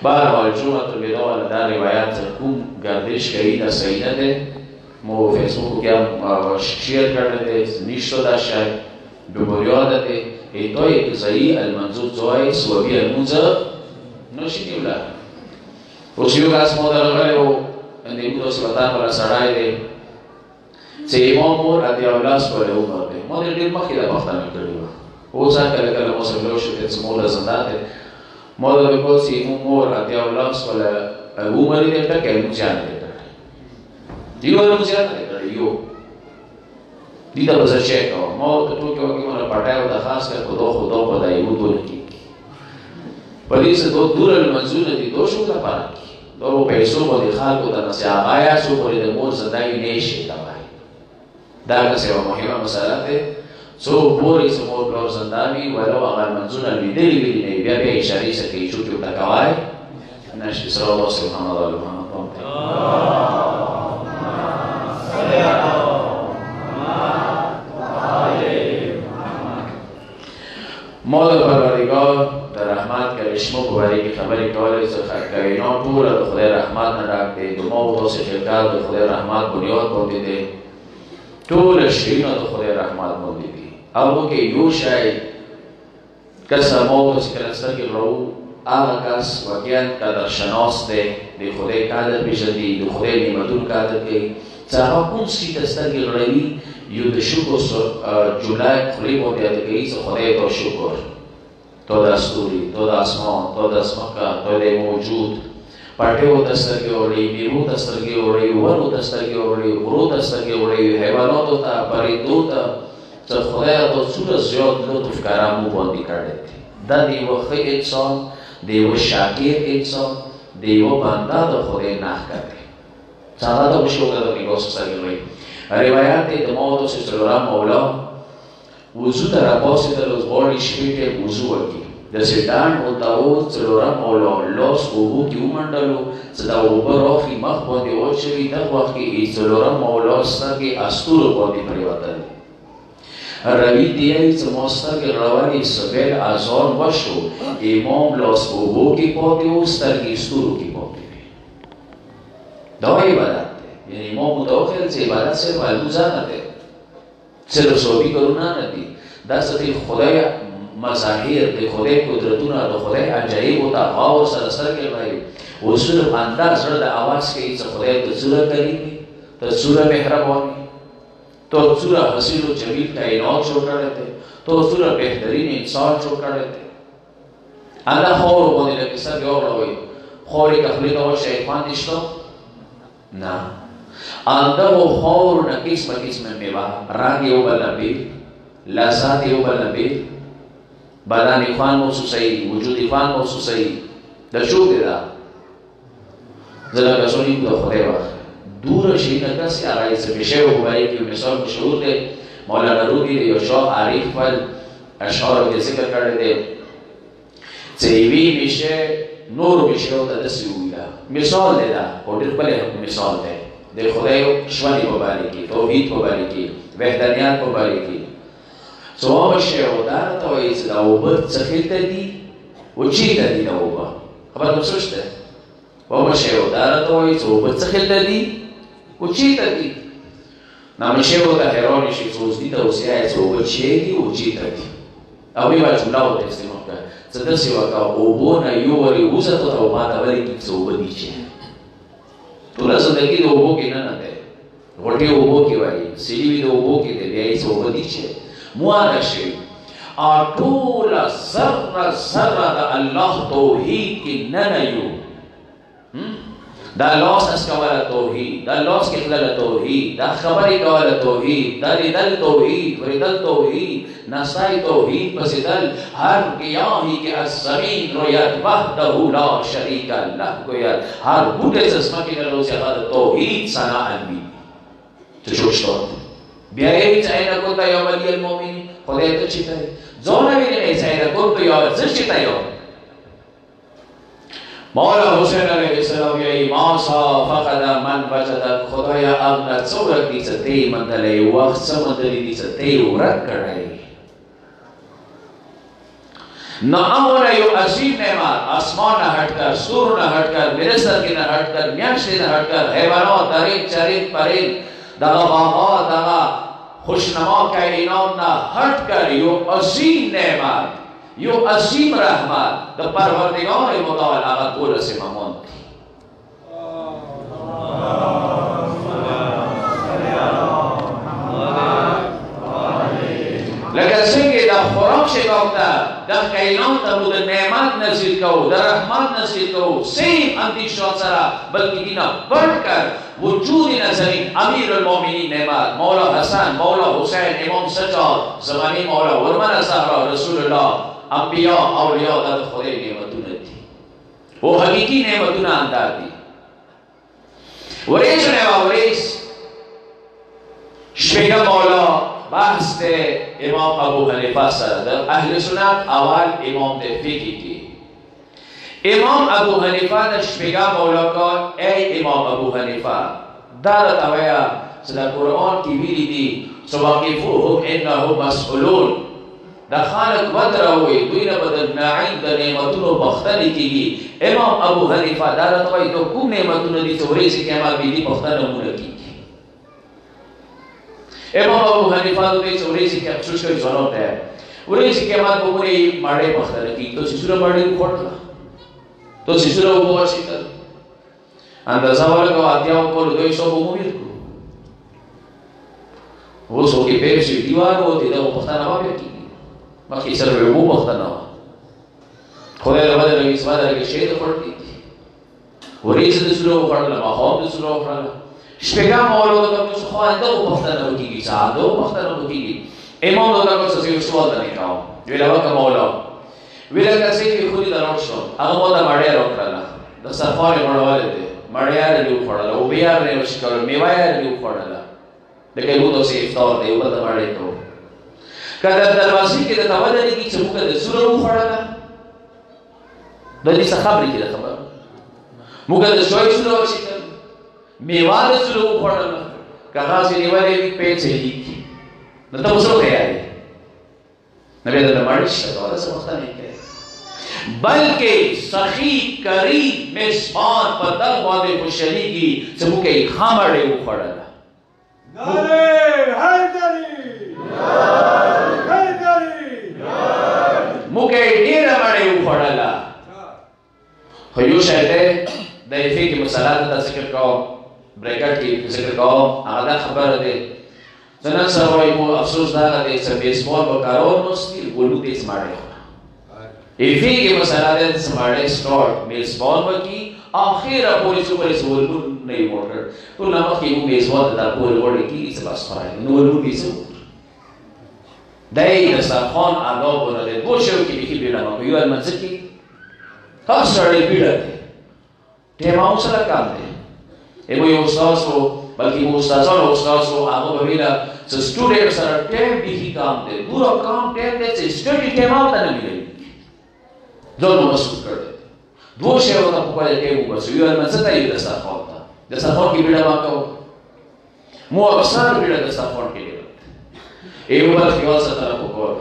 بارحال جمعت الوداع در روایت کوم گردش کهی در سینه ده مو فیسبوکو که هم شیر کرده ده نیشتو در شای ببنیاد ده ایتای کزایی المنزول زوای سوابی المنزل نوشیدی بلا روسیو که از مادر غلی و اندیمو دو سبتان برا سرائی ده چه امام مور ادی اولاس بله عمر ده مادر دیر مخی ده بختن کردی با او سان کلی کلی مصر لوشو که سمول زندان ده مادر بکل سی امام مور ادی اولاس بله عمری ده تا که المنزیان ده دیو المنزیان ده یو دیتا بزر چیک آور ما تو که وقتی من پتای و دخواست کرد خدا پدایی او دو نکی پلیس دور المنزول دی دو شو دا پارا کی دو پیسو با دی خالکو دا نسی آقایا سو پلی دا مور زندگی نیشی دا بائی دا کسی و مهمه مسئله ده سو پوری سو مور پلور زندگی ولو اگر منزول الویدلی بیلی نی بیا بیا اشاری سکی چو کیو تکوائی نشتی صلی اللہ سبحانه و محمد مادر پروردگار در رحمت کرشمه ببری که خبری کاری کائنات پورا به خدای رحمت نرکته دو ما و توصیف کرد به خدای رحمت بنیاد بانده تو ټول شیونه د خدای رحمت باندې دي هغه کې یو شی کسر موت چې کله سترګې غړو هغه کس واقعا قدرشناس دی د خدای قدر پېژني د خدای نعمتونو قدر کوي چې هغه کوم شي ته سترګې غړوي یو د شکر جمله خولې باندې ادا کوي چې خدای ته شکر تو د ستوري تو د اسمان تو د ځمکه تو د موجود پټیو ته سترګې وړي میوو ته سترګې وړي ونو ته سترګې وړي غرو ته سترګې وړي حیواناتو ته پرندو ته چې خدای ته څومره زیات لطف کرامو باندې کړی دی دا د یوه ښه انسان د یوه شاکر انسان د یوه بنده د خدای نښه دی چې هغه ته وشوکه د نګاه سترګې وړي روایت دی د موت چې څلورم مولا وضو ته راپاڅېدل اوس غواړي شپې ته وضو وکړي داسې ډانډ ورته و څلورم مولا لاس اوبو کې ومنډلو چې دا اوبه راخلي مخ باندې واچوي دغه وخت کې څلورم مولا سترګې استورو باندې پرېوتلې روي دی چې ما سترګې غړولې سبیل اذان وشو امام لاس اوبو کې پاتې و سترګې ستورو کې پاتې وې دا عبادت دی یعنی امام متوخر چې عبادت صرف البوزه نه دی صرف صوبی کارونه نه دي دا څه د خدای مظاهر د خدای قدرتونه د خدای عجایب او تغاور سره سترګې غړوي او صرف انداز زړه د اواز کوي چې خدای ته څومره کریم دی ته څومره مهربان دی تو څومره حسین و جمیل کائنات جوړ کړی دی تو څومره بهترین انسان جوړ کړی دی الله خاورو باندې لکه سترګې وغړوئ خاورې که خولې ته وشئ خوند یې شته نه اندغو خاورو نه قسمه قسمه میوه رنګ یو بل نه بیل لذات یو بل نه بیل بدن خوان محسوسوي وجود خوان محسوسوي د شوق دی دا زه لکه سونی د خدای واخلم دور شي نه کسې هغه یې څه پېښې وګورئ کې مثال مشهور دی مولانا رومي د یو شاه عارف خپل اشعارو کې ذکر کړی دی چې یوې میشې نورو میشو ته داسې وویله مثال دی دا خو ډېر ښکلی مثال دی د خدای ژوند په باره کې توحید په باره کې وحدانیت په باره کې څه وشی او دا راته وایي چې دا اوبه څه خېلته دي و چېرته دي دا اوبه خبر نو څه شته وشی او دا راته وایي چې اوبه څه خېلته دي و چېرته دي نامشی ورته حیرانې شي چې اوس دي ته اوس یې چې اوبه چېرې دي و چېرته دي او یوه جمله ورته استعمال کړه چې داسې وکړه اوبو نه یو ورې ووځته او ما ته ولیکي چې اوبه دي چې ټوله زندګي د اوبو کې نه دی غوټې اوبو کې وایي سیلي وي د اوبو کې دی بیا یې څه اوبه دي چې موانه شوي ټوله ذره ذره د الله توحید کې ننه یو دا لاس اسکوله توحید دا لاس کې تلله توحید دا خبرې کوله توحید دا لیدل توحید وریدل توحید نستای توحید پسیدل هر گیاهی که از زمین روید وحده لا شریک له گوید هر بوټی چې ځمکې نه روزي هغه د توحید ثنا علمي ته جوړ شو بیا یې چې اینا کوته یا ولی المؤمنین خدای ته چې ته ځونه ویلې چې اینا کوته یا چې ته یو مولا حسین علیه السلام یې ما صا فقد من وجد خدایا امر څوره دې چې ته مندلې وخت څه مندلې دې چې ته ورک کړای نہ امر یو عظیم نعمت آسمان نہ ہٹ کر سور نہ ہٹ کر میرے سر کی نہ ہٹ کر میاشتے نہ ہٹ کر حیوانات درند چرند پرند دغا باغات دغا خوشنما کائنات نہ ہٹ کر یو عظیم نعمت یو عظیم رحمت د پروردگار متعال هغه ټول سمون لکه څنګه دا خوراک شګاوتا د کائنات ته د نعمت نصیب کو د رحمت نصیب کو سیم اندیشو سره بلکې دینا بڑھ کر وجود نظرین امیر المومنین نعمت مولا حسن مولا حسین امام سجاد زمانی مولا ورمن زهرا رسول الله انبیاء اولیاء د خدای نعمتونه دي او حقیقی نعمتونه اندار دي وریش نه وریش شپږم مولا بحث ده امام ابو حنیفه سره د اهل سنت اول امام د فقه کې امام ابو حنیفه د شپږم مولا کا ای امام ابو حنیفه دا راویا چې د قران کې ویلي دي سواقفوهم انه مسئولون دا خالق ودروي دوی نه بدل نعیم د نعمتونو بختنه کیږي امام ابو حنیفه دا راوي ته کوم نعمتونه دي چې ورېږي قیامت به دي بختنه مونږ کیږي امام ابو حنیفه دوی چې ورېځې کې افسوس کوي ځوانو ته ورېځې کې مات وګوري ماړې پختره کی تو سسره باندې کوټلا تو سسره وګورئ اندازه ورکو اتیاو پر دوی سو وګورئ वो सो के पेड़ से दीवार वो दे दो पता ना बाबे की बाकी सर वो पता ना खोले वाले लगी इस वाले के शेद पड़ती थी वो रीज़ दूसरों को पढ़ना माहौल दूसरों को पढ़ना स्पेगम और वो तो कुछ ख़ास दो पता ना होती की चाह दो पता ना होती की इमाम दो का कुछ सही उस्वाद नहीं खाओ वे लगा कमाओ वे लगा से कि खुद ही दरार शो अगर वो तो मारे रोक रहा दस साफारे मरवाले थे मारे यार नहीं उखड़ा वो भी यार नहीं उश्कर मेवाया नहीं उखड़ा लेकिन वो तो सेफ तौर पे ऊपर दबाड़े तो कदर दरवाज़े के दरवाज़े की चमक दे सुरु उखड़ा था दली सखाबरी की खबर मुकद्द शोई सुरु उचित मेवाद सुरु उखड़ा था कहाँ से निवाले भी पेट से ही न तो उसको क्या है नबी अल्लाह मारिश तो वाला समझता नहीं क्या बल्कि सखी करी मेज़बान पर दल वाले खुशरी की चमक एक खामड़े उखड़ा था नारे हैदरी हैदरी मुके ډیر مړې وخړلا خو یو شایته د ایفي کې مسالات د ذکر کوم بریکټ کې ذکر کوم هغه خبره ده څنګه سره یو افسوس دا دی چې بیسبال وکړو نو ستیر ګولو دې سماړې ایفي کې مسالات د سماړې سٹارټ بیسبال وکي اخیره پوری سوپر سوالو نه موټر ټول نامه کې یو بیسبال د پوری وړي کې څه بس فرای نو ولو بیسو دای د سرخان آداب ولر دو شو کې کې بیره ما یو المنځکي تاسو سره بیره ته ما اوسه کار دی ایمو یو استادو بلکې مو استادانو هغه به ویلا چې سټوډنټ سره ټیم به کام دی پورا کام ټیم دی چې سټډي ټیم آوت نه ملي ځو نو مسعود کړ دو شی وته په کومه کې وو بس یو المنځته یو د سرخان د سرخان کې بیره ما کو مو اکثر بیره د سرخان کې ایو بل خیال سره په کور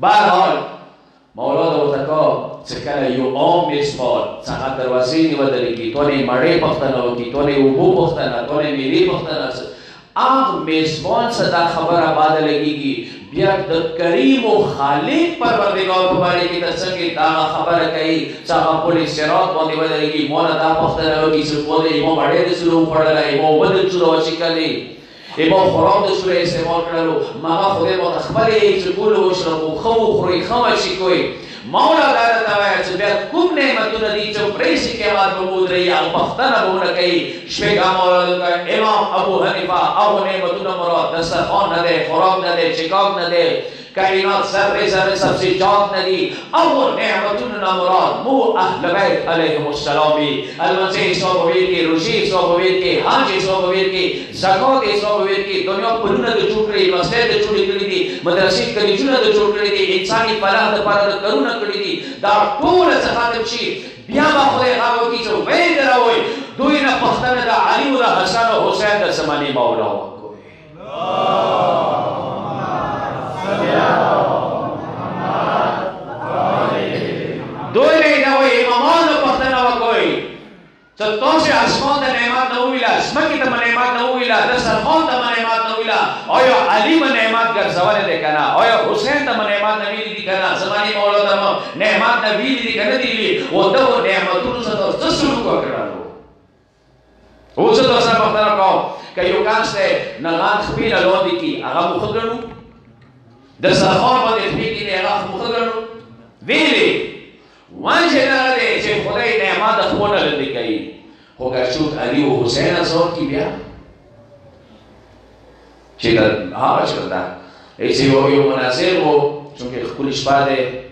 بهرحال مولا د وتکو چې کله یو عام میسمال څنګه دروازې نیولې کی ټولې مړې پختنه وکي ټولې وبو پختنه ټولې میری پختنه اغ میسمال صدا خبره بعد لګيږي بیا د کریم او خالق پروردگار په اړه کې د څنګه دا خبره کوي چې هغه پولیس شرات باندې ولري مولا دا پختنه وکي چې په دې مو باندې د سلو پړلای مو ودل شروع شکلې ایمو خراب د سوره استعمال کړلو ما خدای مو تخبرې چې ګول وشربو خو خوري خمشي کوي مولا تعالی تعالی چې بیا کوم نعمتونه دي چې پرېسي کې آباد موجود رہی هغه پختنه وونه کوي شپږه مولا امام ابو حنیفه او نعمتونه مراد دسترخوان نه ده خراب نه ده چکاک نه ده کائنات سر سبزیجات ندی اول نعمتون مراد مو اهل بیت علیهم السلام المسیح صاحبویر کی روشی صاحبویر کی حاجی صاحبویر کی زکات صاحبویر کی دنیا پرونه د چوکړي مسجد د چوکړي کړي دي مدرسې کلیجونه د چوکړي دي انساني فلاح د پاره کارونه کړي دي دا ټول څه شي بیا به خدای هغه کی چې وې دراوي دوی نه پښتنه د علي او حسن او حسین د زماني مولا کوي دوی نه وي امامانو پښتنه وکوي چې تاسو اسمان د نعمت نه ویلا اسمکه د نعمت نه ویلا د سرخان د نعمت نه ویلا او علي د نعمت ګرځول دي کنه او حسین د نعمت نه ویلي دي کنه زماني مولا د نعمت نه ویلي دي کنه دي او د نعمتونو سره تاسو وکړو او څه تاسو پښتنه کوو که یو کانسته نه غان خپل لوندي کی هغه مخګنو د سرخان باندې خپل هغه مخګنو ویلي وانجه نرده چه خدای نعمت خونه لده کئی خوگر شد علی و حسین ازار کی بیا چه در ها شده ایسی یو مناظر و چونکه خکولش باده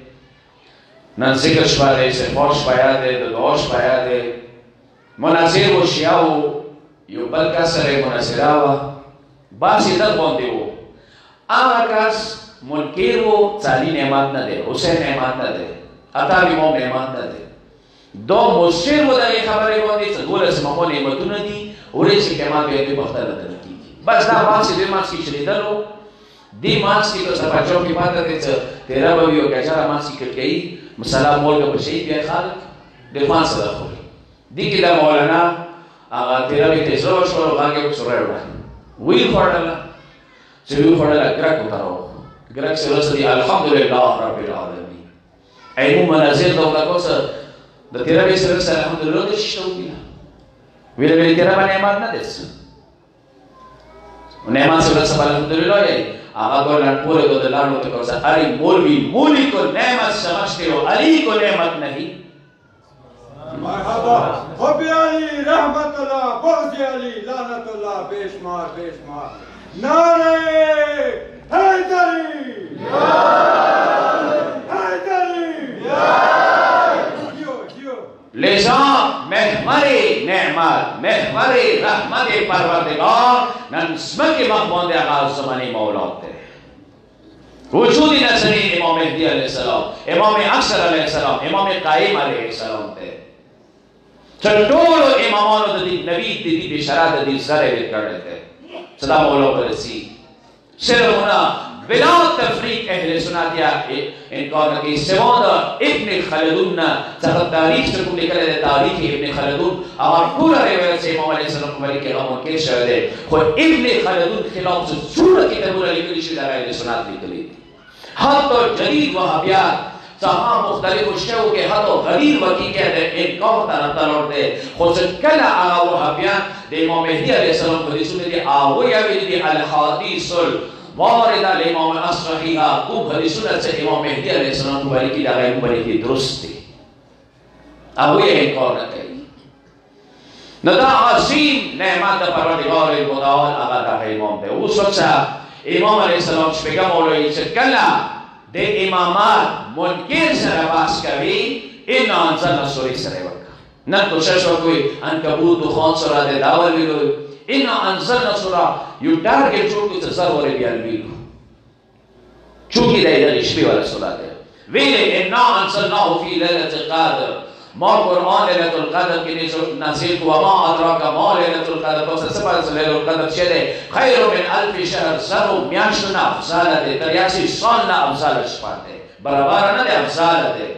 نن ذکرش باده سفارش بایده دعاش بایده مناظر و شیعه و یو بل کسر مناظره و باسی در بانده و آقا کس منکر و چالی نعمت نده حسین نعمت نده اتا امام نعمت ده دو مشر و دغه خبرې باندې چې ګوره سمو نعمتونه دي اورې چې کما به په وخت نه کیږي بس دا ماکس دې ماکس کې شریدلو دې ماکس کې څه پچو کې پاتې دي چې تیرا به یو کچا ماکس کې کوي مثلا مول کې شي بیا خلک د فانس ده خو دې کې دا مولانا هغه تیرا به تاسو شروع راغی او سره وی خورل Sebu khadala gerak utaro. Gerak selesai alhamdulillah rabbil alamin. Ilmu manazil tau tak kau se. Dah tiada selesai alhamdulillah tu shau bila. Bila tiada mana emat na des. Nemat selesai alhamdulillah ya. Agar dan पूरे को दलालों के कौसा अरे मौलवी को नेमत समझते हो अली को नेमत नहीं मरहबा हुब्बे अली रहमतुल्लाह बुग़्ज़े अली लानतुल्लाह बेशुमार नारे हैदरी लिजा महमरे नेमत महमरे रहमत परवरदिगार नस्म के महमूद आगाज़ ज़माने मौलाद थे वजूदी नज़री इमाम महदी अलैहिस्सलाम इमाम अक्सर अलैहिस्सलाम इमाम कायम अलैहिस्सलाम थे चटोलो इमामानो दी नबी दी बिशरात दी सारे विद कर रहे थे सदा मौला पर सी सिर्फ होना बिला तफरीक अहले सुन्नतिया इनका कि सिवादा इब्न खलदून सब तारीख से कुल निकले तारीख इब्न खलदून और पूरा रिवायत से इमाम अलैहिस्सलाम को बड़ी के हम के शहर है कोई इब्न खलदून खिलाफ से सूरत किताब लिखी थी अहले सुन्नत लिखी हर तो जदीद वहाबियात सहा मुख्तलिफ शौ के हतो गरीब वकी के इनका तरह तलौटे खुद कला आ वहाबियात दे इमाम महदी अलैहिस्सलाम को सुनते आओ या भी अल हादीसुल वारिदा इमाम असहीहा को हदीस सुन्नत से इमाम महदी अलैहिस्सलाम को बड़ी की लगाई बड़ी की दुरुस्त थी अब ये एक और कही नदा असीम नेमत परवरदिगार खुदावंद आगा दा इमाम थे उस वक्त इमाम अलैहिस्सलाम स्पीकर मौलवी से कला दे इमामात मुनकिर से रवास कभी इन अंज़लना सूरी सरेवक न तो शशो कोई अनकबूत दुखान सूरा दे दावल भी कोई इन अंज़लना सूरा यू टारगेट चूँकि तज़रवरे बियाल भी लो चूँकि दे इधर इश्वी वाला सूरा दे वेले इन्ना अंज़लना फी लैलतिल क़द्र मा कुरान लैलतुल क़द्र के लिए नाज़िल हुआ मा अदराका मा लैलतुल क़द्र तो सबसे पहले लैलतुल क़द्र चले खैर मिन अल्फ शहर सरो म्याशना अफज़ाल दे दरियासी सालना अफज़ाल शपाते बराबर न दे अफज़ाल दे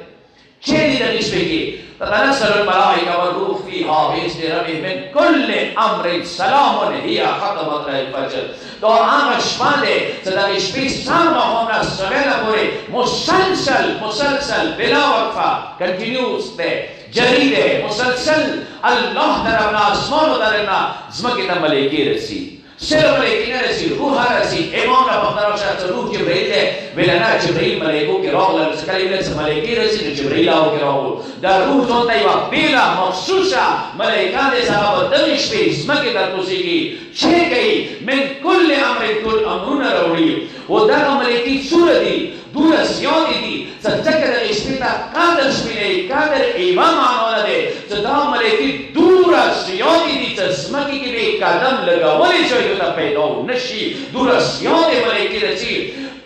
चेली द निस्बे की ततनस्सलुल मलाइका वरूह फीहा बिइज़्नि रब्बिहिम मिन कुल्लि अम्रिन सलामुन हिया हत्ता मत्लअल फज्र तो आमश पादे सदा इश्वी सामा होना सवेला पूरे मुसलसल बिला वक्फा कंटिन्यूस दे जरीदे मुसलसल अल्लाह तरफना आसमान तरफना ज़मकी ता मलाइके रसी सिर्फ मलाइके रसी रूह रसी इमाम ना बखरा शाह रूह जिब्रील दे बिलना जिब्रील मलाइको के रोह लग सकली ले मलाइके रसी जिब्रील आओ के रोह दा रूह तो तैवा बिला मखसूसा मलाइका दे साहब दलिश पे ज़मकी ता तुसीगी छे गई मिन कुल्ले अम्रिन कुल अमरुन रौड़ी वो दा मलाइकी सूरती दूर सियादी दी सच्चकर इश्तिता कादर स्पिने कादर इमाम आनोला दे सदा मलाइकी दूर सियादी दी तस्मकी की बे कदम लगावली चाहिए ता पैदा नशी दूर सियादी मलाइकी रसी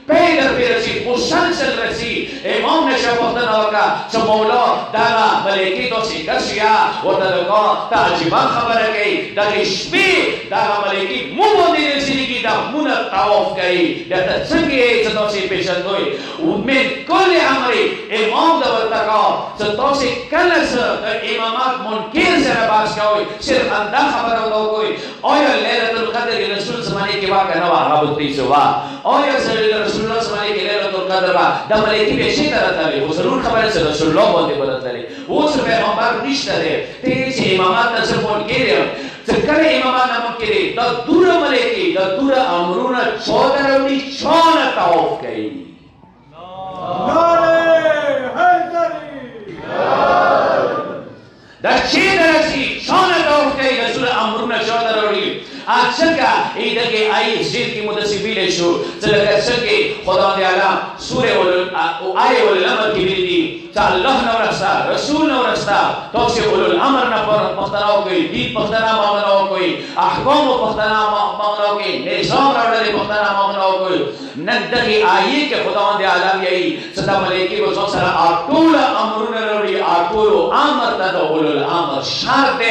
पैदर पे रसी मुसलसल रसी इमाम ने शफाअत नवाका समौला दाला मलाइकी तो सिकसिया और तलका ताजिबा खबर गई दरिश्मी दाला मलाइकी मुबोदी रसी की दा मुना तावफ गई दा संगे सतो से पेशन होई उम्मीद कोले अमरी इमाम दवर तका सतो से कलस इमामात मुनकिर से रबास का होई सिर्फ अंदा खबर हो कोई और लैलतुल क़द्र के रसूल ज़माने के वाक़ नवा हाबती सुवा और रसूलुल्लाह ज़माने के लैलतुल क़द्र बा द मलाइकी बेशी तरह तले वो जरूर खबर से रसूलुल्लाह बोलते बदले वो से पैगंबर निश्चित है तेरे से इमामात नजर मुनकिर सकरे इमामात मुनकिर द दूर मलाइकी द दूर अमरुना चौदरवनी छाना तावफ गई नारे हैदरी दक्षिण रसी छाना तावफ गई रसूल अमरुना चौदरवनी आजकल का इधर के आई जिल की मुदसिबीले शो चलकर सके खुदा ने आला सूरे आए उल अमर की विधि अल्लाह ने रस्ता रसूल ने रस्ता तो से उल अमर न पर पखतराओ कोई दीन पखतरा मांगनाओ कोई अहकाम पखतरा मांगनाओ कोई निजाम रड़ले पखतरा मांगनाओ कोई नंदगी आई के खुदा ने आला यही सदा मलाइकी को जो सारा आटूल अमरुन रड़ी आटूल अमर तद उल अमर शर्त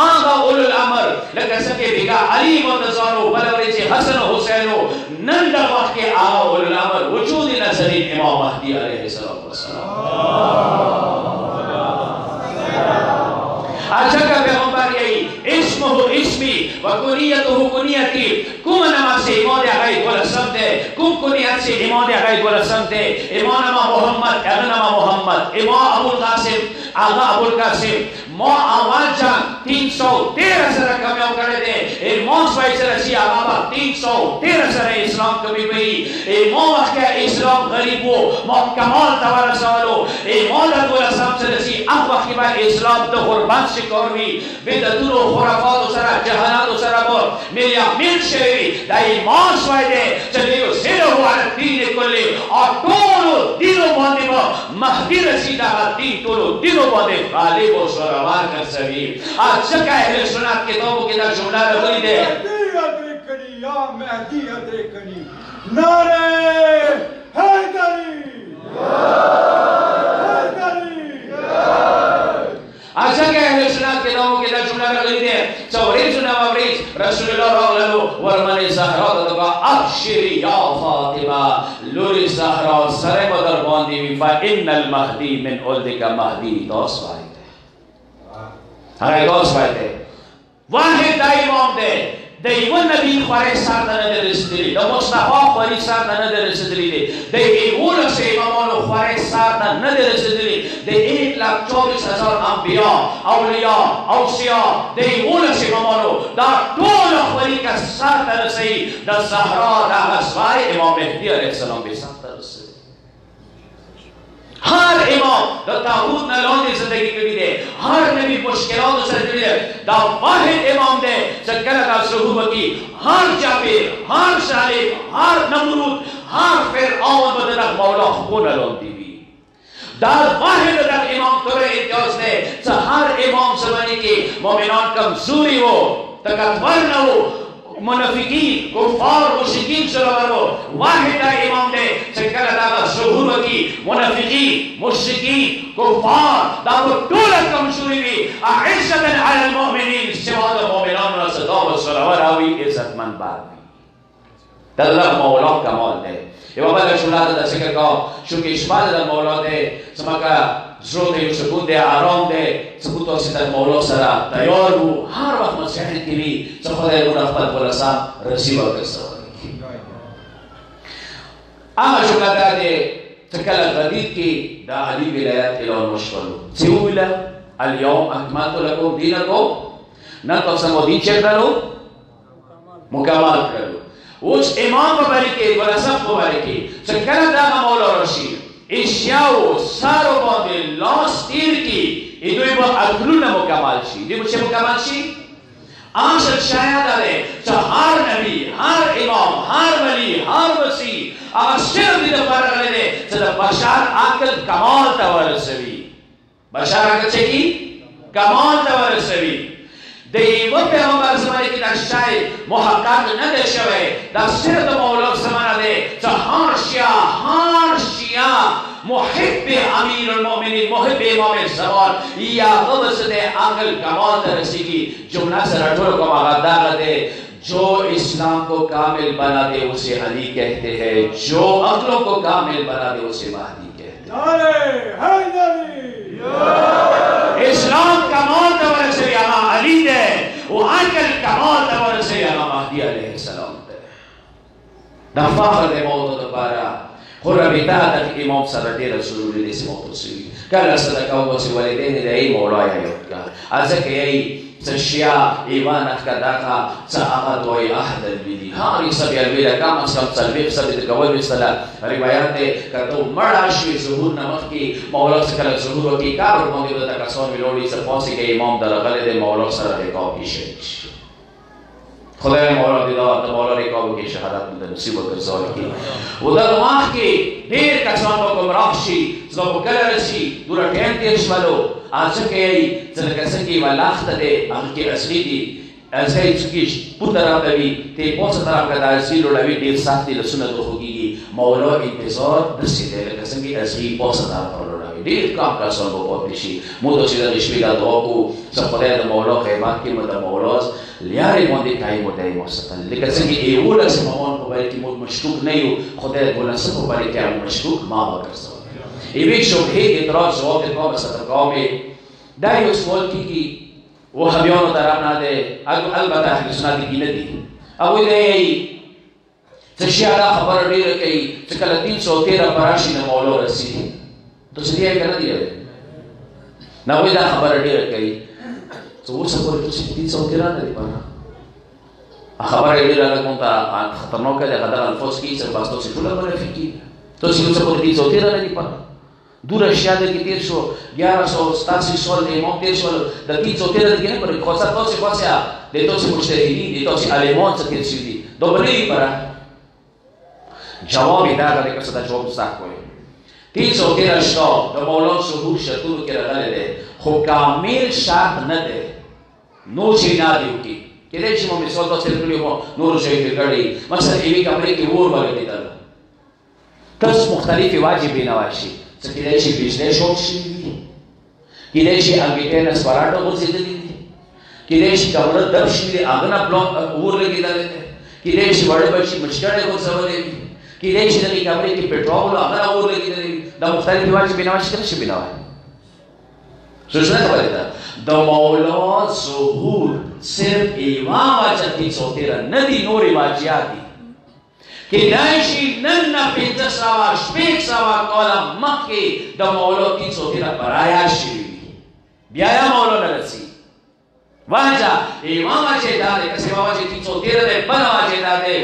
आगा उल अमर लग सके बिगा अली मुतज़ारो बलवरी से हसन हुसैनो नंदा वक्त के आगा उल अमर वजूद नज़री इमाम महदी अलैहिस्सलाम अच्छा का पैगंबर यही इस्म اسمه اسمي وكنيته كنيتي کوم نام سے امام غیب ولا سمته کوم کنیت سے امام غیب ولا سمته امام محمد ابن محمد امام ابو القاسم آغا ابو القاسم ما اول جان 313 سره کمیو کړی دی امام سوای سره سی آغا 313 سره اسلام کمی وی امام که اسلام غریب وو ما کمال تا ورسولو امام ابو القاسم سره سی هغه وخت به اسلام ته قربان شکوي بدعتونو خرافاتو سره جهالاتو سره مو میل شوی دا ایمان سوای دی چې یو سره هو دین کله او ټول دینو باندې مهدی رسید هغه دین ټول دینو باندې غالب او سروان کړی ځکه اهل سنت کتابو کې دا جمله راغلې ده ادرکنی یا مهدی ادرکنی نعره حیدری ځکه اهل سنت کتابو کې دا جمله راغلې ده چوریز نوریز رسول الله راغلو ورمنه زهرا دغه ابشری یا فاطمه لوری زهرا سره بدر باندې وی فإن المهدی من اولدک مهدی تاسو هغه تاسو وایته واحد د امام ده د یو نبی خوارې سره نه رسېدلی د مصطفی خوارې سره نه رسېدلی د یو له امامانو خوارې سره نه رسېدلی د 1,24,000 انبیا اولیاء اوصیا د یو له امامانو دا ټول خوارې کا سره رسېږي د زهرا د اسوای امام مهدی علیه السلام به سره رسېږي هر امام د طاغوت نه لاندې زندگی کړې ده هر نبی مشکلات سره کړې ده دا واحد امام ده چې کله تاسو وګورئ هر جابر هر صالح هر نمرود هر فرعون بدل مولا خو نه لاندې وي دا واحد د امام تر امتیاز ده چې هر امام زمانه کې مؤمنان کمزوري وو طاقتور نه وو منافقین کفار مشرکین سره ورو واحد امام دے چکل دا ظهور کی منافقین مشرکین کفار دا ټول کمزوري وي اعزة علی المؤمنین سوا د مؤمنانو صدا و صلوات او عزت من بعد الله مولا کمال دے یو بل شولاد د ذکر کا شو کې اشمال د مولا دے سمکا زړه یو سکون دی آرام دی سکون او ستر مولا سره تیار وو هر وخت مسحل کې وي چې خدای مون خپل ولسان رسیو وکړي هغه شولاد دی چې کله غریب کې د علی ولایت اعلان وشول چې ویل اليوم اکملت لكم دینکم نن تاسو مو دین چکرلو مکمل کړو اوس امام مبارکی ولسم مبارکی چې کله دا مولا رشید اشیاو سارو باندې لاس تیر کی ایدوی با اکلون مکمل شی دیو چه مکمل شی؟ آنشد شاید داره چه هر نبی، هر امام، هر ولی، هر وسیع اگر صرف دیده فرق لیده چه ده بشار عقل کمال تورسوی بشار عقل چه کی؟ کمال تورسوی دیو پیغمبر زمانه که در شای محقق نده شوه در صرف مولا زمانه ده چه هر شیعه محب امیر المؤمنین محب امام زمان یا غبصد عقل کمال ترسیگی جملہ سے رٹھول کو مغدار دے جو اسلام کو کامل بنا دے اسے علی کہتے ہیں جو عقلوں کو کامل بنا دے اسے مہدی کہتے ہیں اسلام کمال تورسے امام علی دے وہ عقل کمال تورسے امام مہدی علیہ السلام دے دفاخر دے موت دوبارہ قربیتات امام سره ډېره ضروري دي چې موضوع شوي کله صدقه وباسي والدین د ای مولا یا یوکا ځکه ای څه شیا ایوان اخکداخه څه هغه دوی عهد الویدي هاري سبي الویدا کم از کم څلوېښت سبي د کول مثلا روایت دی که تو مړه شوي ظهور نه مخکې مولا څه کله ظهور وکړي کار ورباندې ورته کسان ویلوړي څه پاسېږي امام درغلی دی مولا سره د کاپي شي خدای مولا دیدار د مولا ریکابو کې شهادت د نصیب وګرځول کی و د دماغ کې ډېر کسان په گمراه شي زما کله راشي دوره ټیم تیر شولو ځکه یې څنګه څنګه ولاخت دی هغه کې اصلي دي ځکه چې په طرف دی ته په څه طرف کې د اصلي لوړوي ډېر سخت دي سنت خوږي مولا انتظار د سیده لکه څنګه اصلي په څه طرف لوړوي ډېر کم کسان په پاتې شي مو د سیده شپې دا دعا کو چې خدای د مولا خیبات کې مو د مولا لیاری باندې کای مو دای مستقل لکه څنګه ایوله سمون په باندې مو مشکوک نه یو خدای ګل سم په باندې کې مشکوک ما وکړو ای وی شو هی اعتراض جواب د کومه ستر قومه دا یو سوال کی وهابیانو طرف نه دی البته اهل سنت کې نه دي هغوی دی څه شیعه خبره ډېره کوي چې کله 313 به راشي نو مولا رسېږي تاسو دې که نه دي نو هغوی دا خبره ډېره کوي څه اوسه پورې تاسو 313 نه دي پاره خبره یې ډېره لږ مونته خطرناکه ده هغه دغه الفاظ کوي چې بس تاسو ټوله منافق کېږي تاسو اوسه پورې 313 نه دي پاره دوره اشیاء ده کې تېر شو 1187 سال د امام تېر شول د 313 کې نه پرې خاصه تاسو خاصه د تاسو مجتهدین د تاسو عالمان څخه تېر شوي دي دا به نه وي پاره جواب یې دا دی که څه دا جواب سخت وایي 313 شته د مولا ظهور شرطونو کې راغلی دی خو کامل شرط نه دی نو چې نه دی وکړي کېدای شي مو مثال تاسو کړی وو نورو شیو کې کړی مثلا یوې کمرې کې اور ولګېدل تاسو مختلفې واجبې نه واشي څه کېدای شي بجلی شورټ شوي وي کېدای شي انګیټۍ نه سپراټه غورځېدلي دي کېدای شي کمره دب شوي دی هغه نه اور لګېدلی دی کېدای شي وړه بچي مچکړې غورځولې وي کېدای شي دغې کمرې کې پټرول هغه نه اور لګېدلی وي دا مختلفې واجبې نه واشي که نه شي بې نه وایي سوچنا خبره ده د مولا ظهور صرف ایوا وجه 313 نه دي نورې واجیات دي کېدای شي نن نه 1500 شپږ کاله مخکې د مولا 313 برایا شوي وي بیا یې مولا نه رسي وجه ایوا وجه دا دی که سوا وجه 313 دی بله وجه دا دی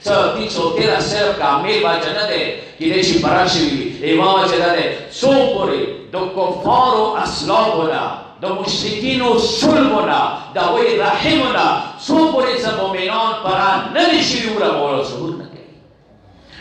313 صرف کامل وجه نه دی کېدای شي برا شوي وي ایوا وجه دا دی څو پورې د کفارو اسلافونه د مشرکینو صلبونه د هغوی رحمونه څو پورې چې مؤمنان برا نه دي شوي وله مولا ظهور نه کوي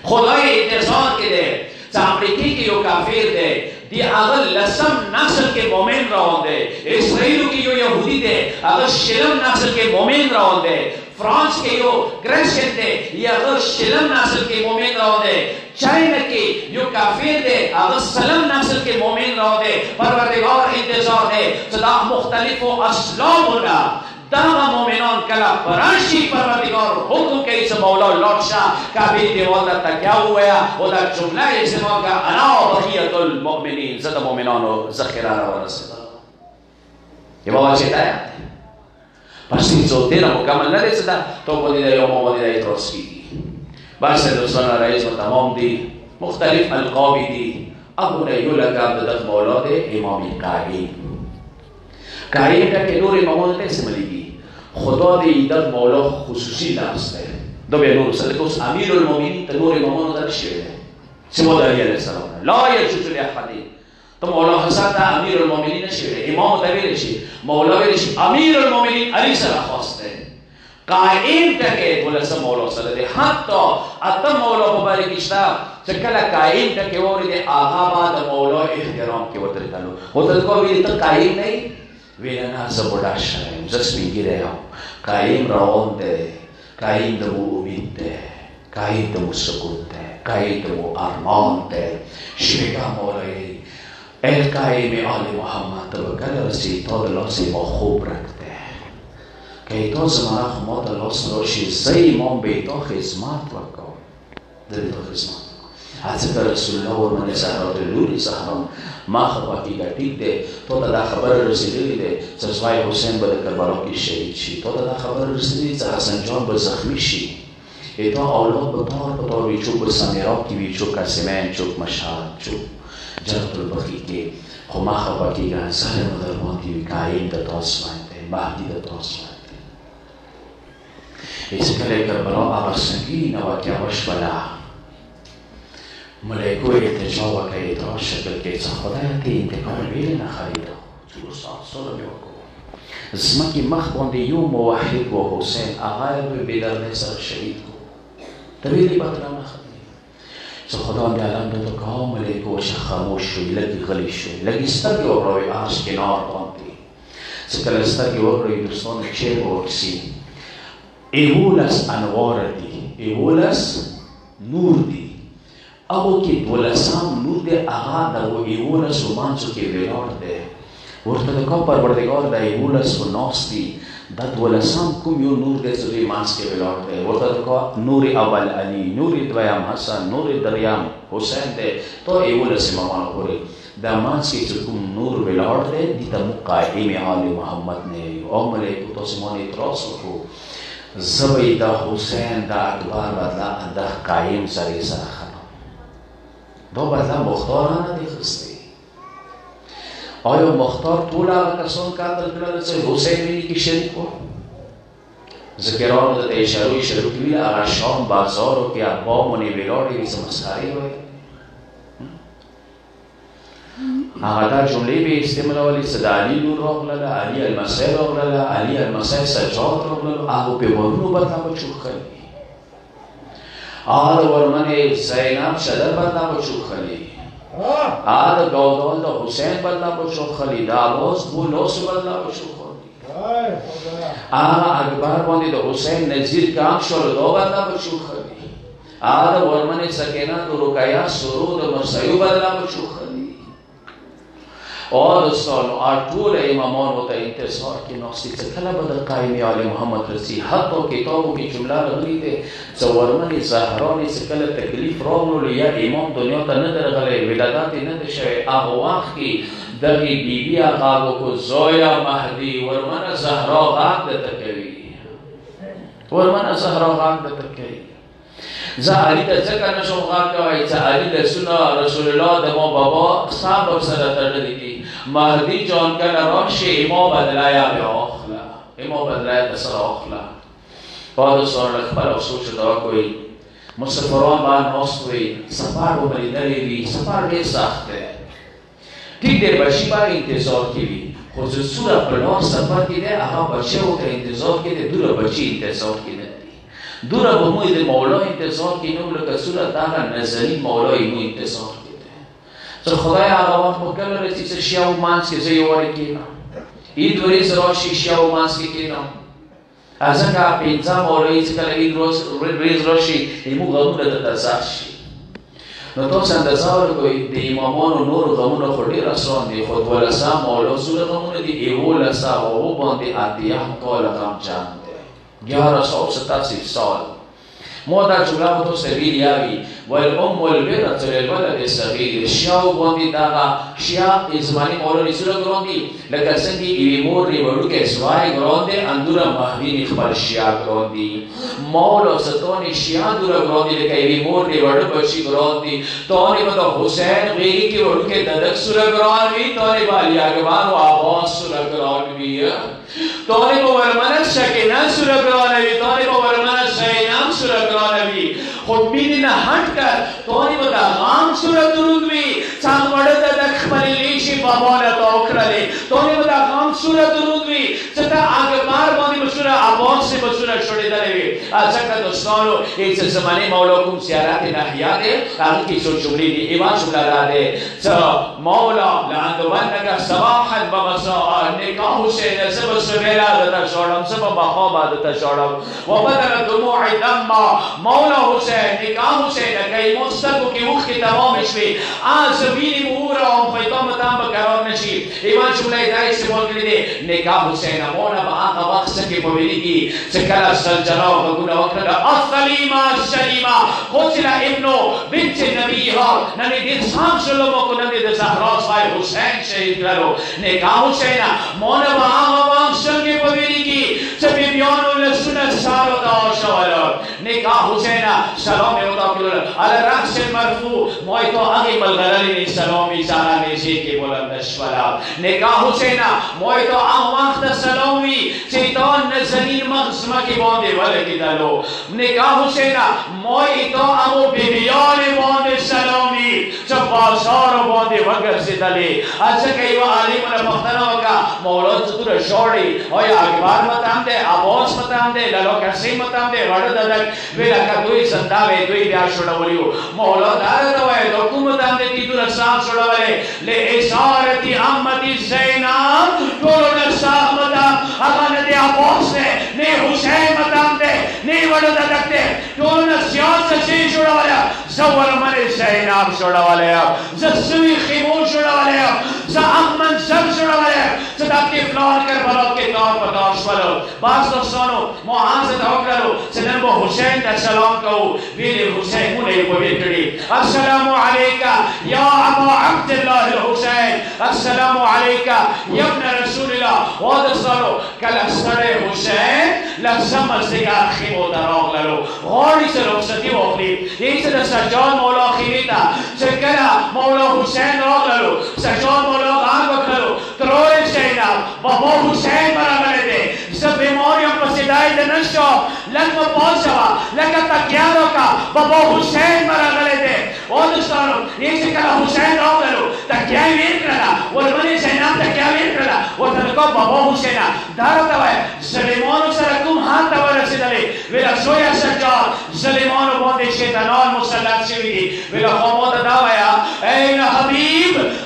خدای انتظار کې دی چې امریکې کې یو کافر دی دی هغه لسم نسل کې مؤمن روان دی اسرائیلو کې یو یهودي دی هغه شلم نسل کې مؤمن روان دی فرانس کې یو کرسچن دی یا هغه شلم نسل کې مؤمن روان دی چاینا کې یو کافر دی هغه سلم نسل کې مؤمن روان دی پروردگار انتظار دی چې دا مختلفو اسلامونه دغه مؤمنان کله براشي پروردگار حکم کوي چې مولا لاړ شه کعبې دیوال ته تکیه ووایه او دا جمله یې استعمال کړه انا بقیة المؤمنین زه د مؤمنانو ذخیره راورسېدم یوه وجه دا پس 313 مکمل نه دی چې دا تو باندې دا یو ما باندې دا اعتراض کېږي بحث دوستان رئیس و تمام دی مختلف القاب دی ابو یو لقب د دغه مولا دی امام قائم قائم کا کہ نور امامون ته سملیږي خدا دې د مولا خصوصي لفظ دی دا به نور سره کوس امیر المؤمنین ته نور امامون درک شوی دی سمو علیه السلام لا یجوز لاحد ته مولا حسن ته امیر المؤمنین نشوی دی امام ته ویل شي مولا ویل شي امیر المؤمنین علی سره خاص دی قائم ټکی ولسم مولا سره دی حتی اته مولا مبارک شتا چې کله قائم ټکی ووري آغا بعد مولا احترام کې ورته کلو ورته کو ویل ته قائم نه ویل نه زه بوډا شوم زه سپین ږیری یم قایم روان دی قایم د مو امید دی قایم د مو سکون دی قایم د مو ارمان دی شیکا مولایی ای قایم آل محمد ته به کله رسید تا د لاسې ما خوب رکھته که تا زمانه خو ما د لاس راشي زه امام به تا خدمت وکړم زه به تا خدمت حضرت رسول الله ورمنې زهرا د لوري زهرا ما خو حقیقت ټیک دی تو ته دا خبره رسېدلې دی چې زوی حسین به د کربلا کې شهید شي تو ته دا خبره رسېدلې چې حسن جان به زخمی شي تا اولاد به تار به تار وي چوک به سمیراب کې وي چوک کسیمین چوک مشهد چوک جنت البقیع کې خو ما خو حقیقت زهر به در باندې وي قایم د تاسو باندې مهدي د تاسو باندې چې کله کربلا هغه سنګینه واقعه وشوله ملائکو ارتجا وکړه اعتراض شکل کې چې خدایه ته انتقام ویلې نه خریده چې استاد سره مې وکړو ځمکې مخ باندې یو موحد و حسین هغه یې بېدردۍ سره شهید کړو ته ویلې به ترانه خبرې چې خدا مې علم ده ته کړه ملائکو وشه خاموش شوي لږې غلي شوي لږې سترګې وکړوئ آس کنار باندې چې کله سترګې وکړوئ دوستانو چیر به ورکسي 11 انوار دي 11 نور دي ابو کې دولسم نور دی هغه د 11 مانځو کې ولاړ دی ورته د کوم پروردګار د 11 ناست دي د 12 کوم یو نور دی چې مانځ کې ولاړ دی ورته د کوم نور اول علی نور دویم حسن نور دریم حسین دی ته 11 امامان پورې د مانځ کې چې کوم نور ولاړ دی د قائم آل محمد نه عمر کو تو سمونی تراس کو زبی دا حسین دا اکبر بدلا انده قایم سری سرخنا دو بدلا مختار ها ندی خستی آیا مختار طول آقا کسان قتل کرده چه حسین بینی که شریک کو ذکران دا تیشروی شروعی اگر شام بازارو که ابا منی بیلاری بیز مسخری ہوئی اگر در جمله به استعمال صدا علی نور راغللا علی المسیح راغللا علی المسیح سجاد راغللا آهو به ورونو بدلا بچوک خلی آهو ورمن زینب شدر بدلا بچوک خلی آهو گودال دا حسین بدلا بچوک خلی دا عباس بولوس بدلا بچوک خلی آهو اکبر باندی دا حسین نزیر کام شلدو بدلا بچوک خلی آهو ورمن سکینه دو رکایا سرود مرسیو بدلا بچوک خلی اور دوستانو طول امامان و تا انتصار کی ناستی کلا بدل قائمی آل محمد رسی حتی کتابو کی جمله رغلی ده زورمن زهرانی کلا تکلیف راغلو لیا امام دنیا تا ندر غلی ولاداتی ندشه اغواق کی دغی بی بی آقابو کو زویا مهدی ورمن زهرا غاق ده تکوی ورمن زهرا غاق ده تکوی زه علی ته ځکه نشم غاړه کوي چې علی د سنت رسول الله د ما بابا صاحب سره تړلې دي مهدی جان کله راشي امام بدلایا به اخلا امام بدلایا د سره اخلا بعد سره خبر او سوچ دا کوي مسافران باندې نوستوي سفر وبلیدلې دي سفر ډېر سخت دی ټیک دی بشي باندې انتظار کوي خو چې سوره په نور سفر کې دی هغه بچو ته انتظار کوي دوره بچي انتظار کوي دورا بموی ده مولا انتظار کی نو لکه صورت داغا نظری مولای مو انتظار کی ده چه خدای آقا وقت مکل رسی چه شیعو مانس که زی واری کینا اید وریز راشی شیعو مانس که کینا از اکا پینزا مولایی چه کل اید ریز راشی ایمو غمون ده تزاشی نو تو سندزار کوئی ده امامان و نور غمون خودی رسان دی خود ولسا مولا زور غمون دی ایو لسا و باندی عدیه کال غم جان 1187 سال مودا جمله تو سبیل یاوی والام والبنت للولد الصغير شاو باندې دا شیا ازمانی مولوی سره ګروندي لکه څنګه ای مور ری ورکه سوای ګروندي اندورا مهوی خبر شیا ګروندي مولا ستونی شیا دورا ګروندي لکه ای مور ری ور بچی ګروندي تونی بدا حسین غیری کی ورکه ددک سره ګروندي تونی والی اگوان و عباس سره ګروندي تونی کو ورمنه شکینا سره ګروندي تونی کو ورمنه شینام سره ګروندي خود بینی نه هټ کر تونی بدا غام سره درود وی څنګه وړه د خپل لیشي په مالا توکړلې تونی بدا غام سره درود وی چې تا اګمار باندې مشوره عباس سے مشوره شوړېدلې وی ځکه دوستانو هیڅ زمانه مولا کوم زیارت نحیا ده هغه کې څو جملې دي ایوان جمله ده چې مولا لاندوانګه صباحا بمساء نکاح حسین سب سویلا د شوړم سب بخا بعد ته شوړم وبدل دموع دم مولا حسین نکاح حسین کای مستقو کی وخت تمام شوی از ویني مورا او پیغام تام قرار نشي ایوان جمله دای استعمال کړی دي نکاح حسین مولا با هغه وخت کې په ویلي کې چې کله سلجنا او غوډه وکړه السلیما الشلیما قتل ابن بنت نبیها نبی دې څنګه شلو کو نبی د زهرا صاحب حسین شهید کړو نکاح حسین مولا با هغه وخت کې په ویلي کې چې بیانو له سنت سارو دا شواله نکاح حسین سلام یودا کول علی رأس مرفوع موی تو اگه ملغللی سلامی زارا نیزی که بلند شولا نکاح حسین موی تو وقت سلامی چیتان نزنین مغزمه که بانده ولگی دلو نکاح حسین موی تو امو بیبیان بانده سلامی چه بازار بانده وگرزی دلی از که ایو علیمون پختنو که مولاد زدور شوری آیا اکبر متام ده عباس متام ده لالو کسی متام ده ورد دادک ویلا که دوی زنداوه دوی بیا شوڑولیو مولا دارد وی حکومت هم دے کی تو رسام شوڑولے لے اشارتی امتی زینام دولو نرسام مدام اگا ندے عباس دے نے حسین مدام دے نے وڑو دادک دے دولو نرسیان سے شوڑولے زور من زینام شوڑولے زسوی خیمون شوڑولے زاحمن زب شوڑولے زدابتی فلان کر بلاد کے کار پتار شوڑو باز دوستانو محاضر ہوکرلو سنن با حسین در سلام کہو ویلی حسین مونه یو بویل کړي السلام علیکا یا ابا عبد الله الحسین السلام علیکا یبن رسول اللہ وادستانو کل اصدر حسین لفظم از دیگر خیمو در آغلالو غاری سر رخصتی واقعی یکی سر سجاد مولا خیلیتا چکر مولا حسین آغلالو سجاد مولا غار بکنالو ترور سینم بابا حسین برامره ده سب بیماریم پسیدائی دنشو لکم پاسوا لکم تکیارو کا بابا حسین برامره ده وادستانو یکی سر حسین آغلالو تکیائی ویر کرنا والمنی سینم تکیائی ویر کرنا وتنکو بابا حسین دارتا وای ظلمانو سرکم هان تا ورسیدلی ویلا سویا سجاد ظلمانو باندې شیطانان مسلط شوی دي ویلا خامات دا وایا این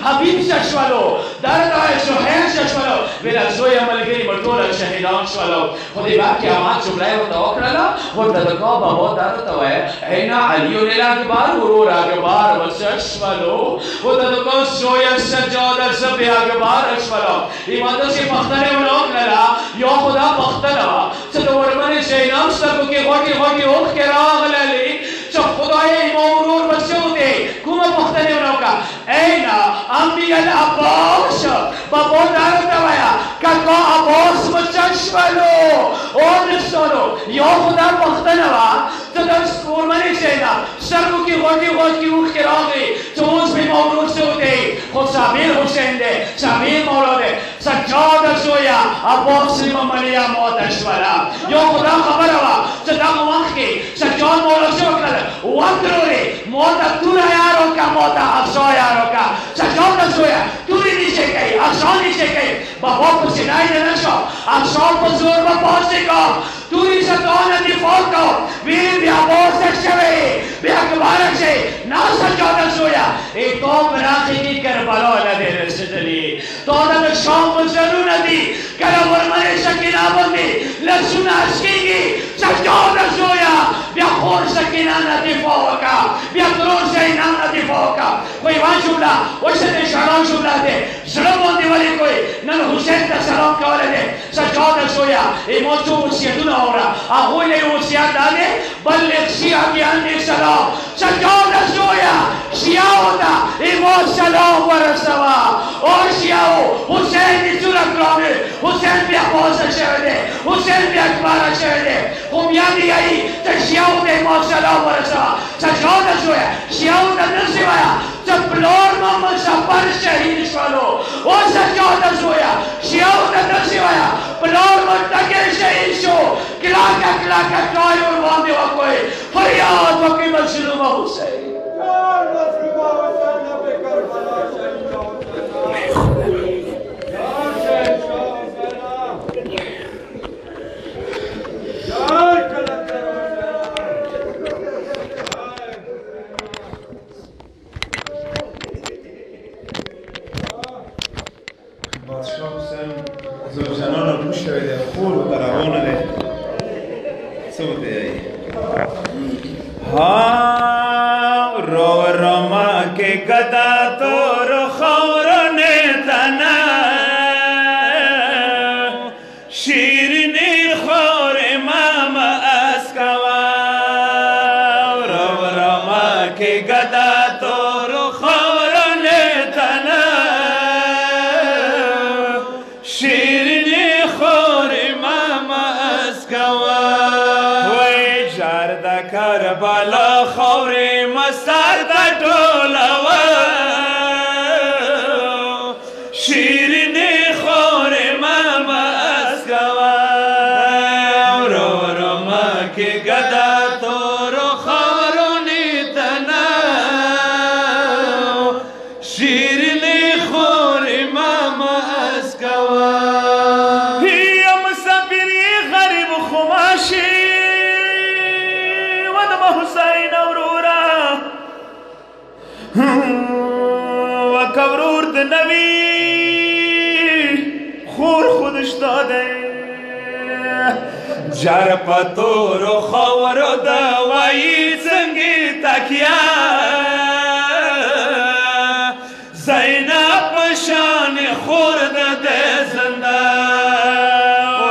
حبیب ششولو دارتا وای سهیل ششولو ویلا سویا ملګری مټول شهیدان شولو خدای باقی امان جمله ورته وکړه ورته دغه بابا دارتا وای این علی الاکبر ورور اکبر وششولو ورته دغه سویا سجاد سب اکبر شولو ایمان سے پختنه ولوکړه یا خدا پختنه چې د ورمنې شینام سترګو کې غوټي غوټي اوښکې راغللې چې خدای امام ورور بچو دی کومه پختنه ولوکا اینا انبیاء العباس بابا دارتا ویا کاکا عباس مچشولو اونستانو یا خدا پختنه وا چې د ورمنې شینام سترګو کې غوټي غوټي اوښکې راغلې چې اوس به امام ورور څه دی خود صابر حسین دی صابر مولا دی سجاد سویا عباس مملیا موتش والا یا خدا خبر وا چې دا وخت کې سجاد مولا څه وکړل وکړوري موت تورا یارو کا موت افسا یارو کا سجاد سویا توری نیچے گئی افسا نیچے گئی بابا کو سنائی دینا شو افسا کو زور میں پہنچے گا توری ستان دفاع کو ویر بیا بوسک شوی بیا کبارک شوی نا سجاد سویا ایک تو براخی کی کربلا لدے رسدلی تو دا شام ضرور دی کرا ورمنے سکینہ بندی لسون عشقی کی سجاد سویا بیا خور سکینہ دفاع کا بیا درور سینہ دفاع کا کوئی وہاں شبلہ وشد شرام شبلہ دے سلام بندی والی کوئی نن حسین تا سلام کولے دے سجاد سویا ایموچو وسیعتنا ہو رہا آہوی لے وسیعت دانے بلغ شیعہ کی اندی سلام سجاد سویا شیعہ ہوتا ایموچ سلام ورسوا اور شیعہ حسین دی چورک رامل حسین بیا بہت شہر دے حسین بیا اکبارہ شہر دے خمیانی آئی تا شیعہ ہوتا ایموچ سلام ورسوا سجاد سویا شیعہ ہوتا نرسی وایا چپلور محمد سفر شہید شوالو او سجاد سویا شیعہ ہوتا نرسی وایا پلور منتقل شہید شو کلاکا کلائی اور واندے وکوئے فریاد وکی مظلوم حسین گدا تو رخورن تنا شیرینی خور مام اسکوا رو رما کے گدا تو رخورن تنا شیرینی خور مام اسکوا وی جارد کربلا خور مسار دا ٹولوا شیرینی خور مام اسکوا رو رما کے گدا تو رخورنی تنا شیرینی خور مام اسکوا ہی مسافری غریب خماشی ودم حسین اورورا وکورور د نبی خور خودش داده جر پتور و خور و دوایی زنگی تکیا زینب پشان خورد ده زنده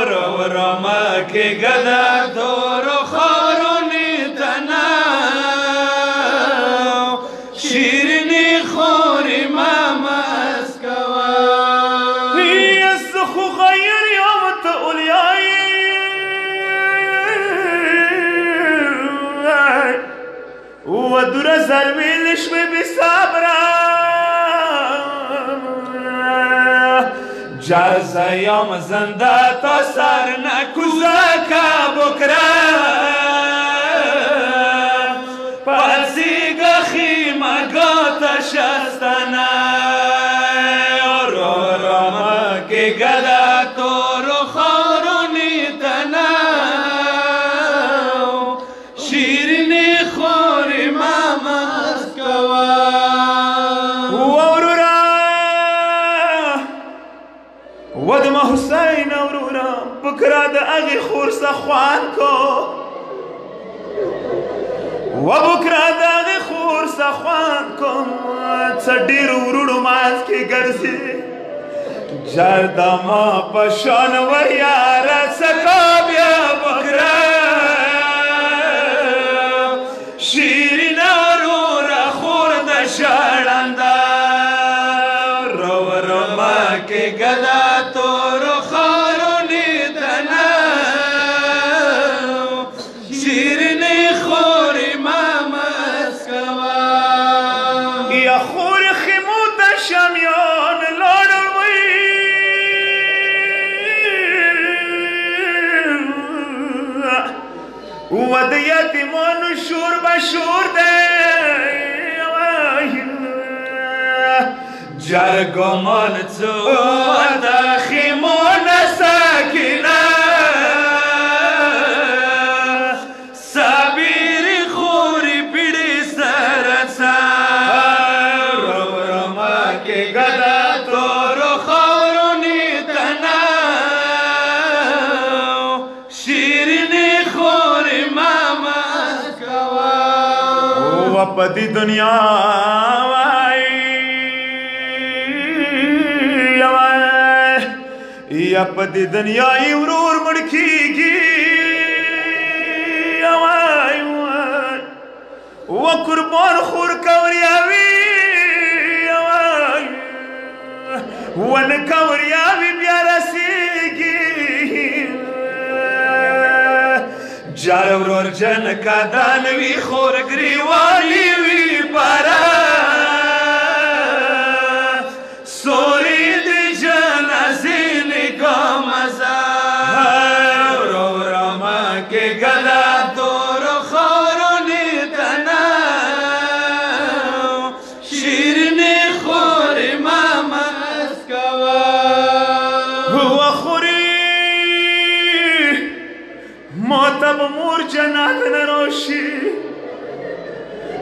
رو رما که گده دور و خورونی تنا شیرینی خوری مام اسکوا دوره زرویل شوی بی صبره جزایم زنده تا سر نکوزه که بکره پسیگه خیمگاه شستنه رو رامه که گده تو رو خارونی تنه شیرینی خوری ممز کوه ودم حسین اورورا بکرا د اغی خور سخوان کو و بکرا د اغی خور سخوان کو څډیر ورړو ماز کی ګرځي جردما پشان و یار سکا بیا بکرا شیرین اورورا خور د شړندا رو رو ما کې ګدا ود یتیمان شور بشور ده جرگمان تو ود خیمان ساکنه سبیری خوری پیڑی سرسا رو رما که گدا تو رو خورونی تنه شیرینی خوری پتی دنیا یا پتی دنیا ورور مڑکیگی و قربان خور کوریاوی و نکوریاوی بیا رسیگی جار ورور جن کا دانوی خور گریوالی وی پارا سوری دی جنازی نگا مزا رو راما کے گدا دور خورونی تنا شیرنی خوری ماما اسکوا ہوا خوری موتب مور جنات نروشی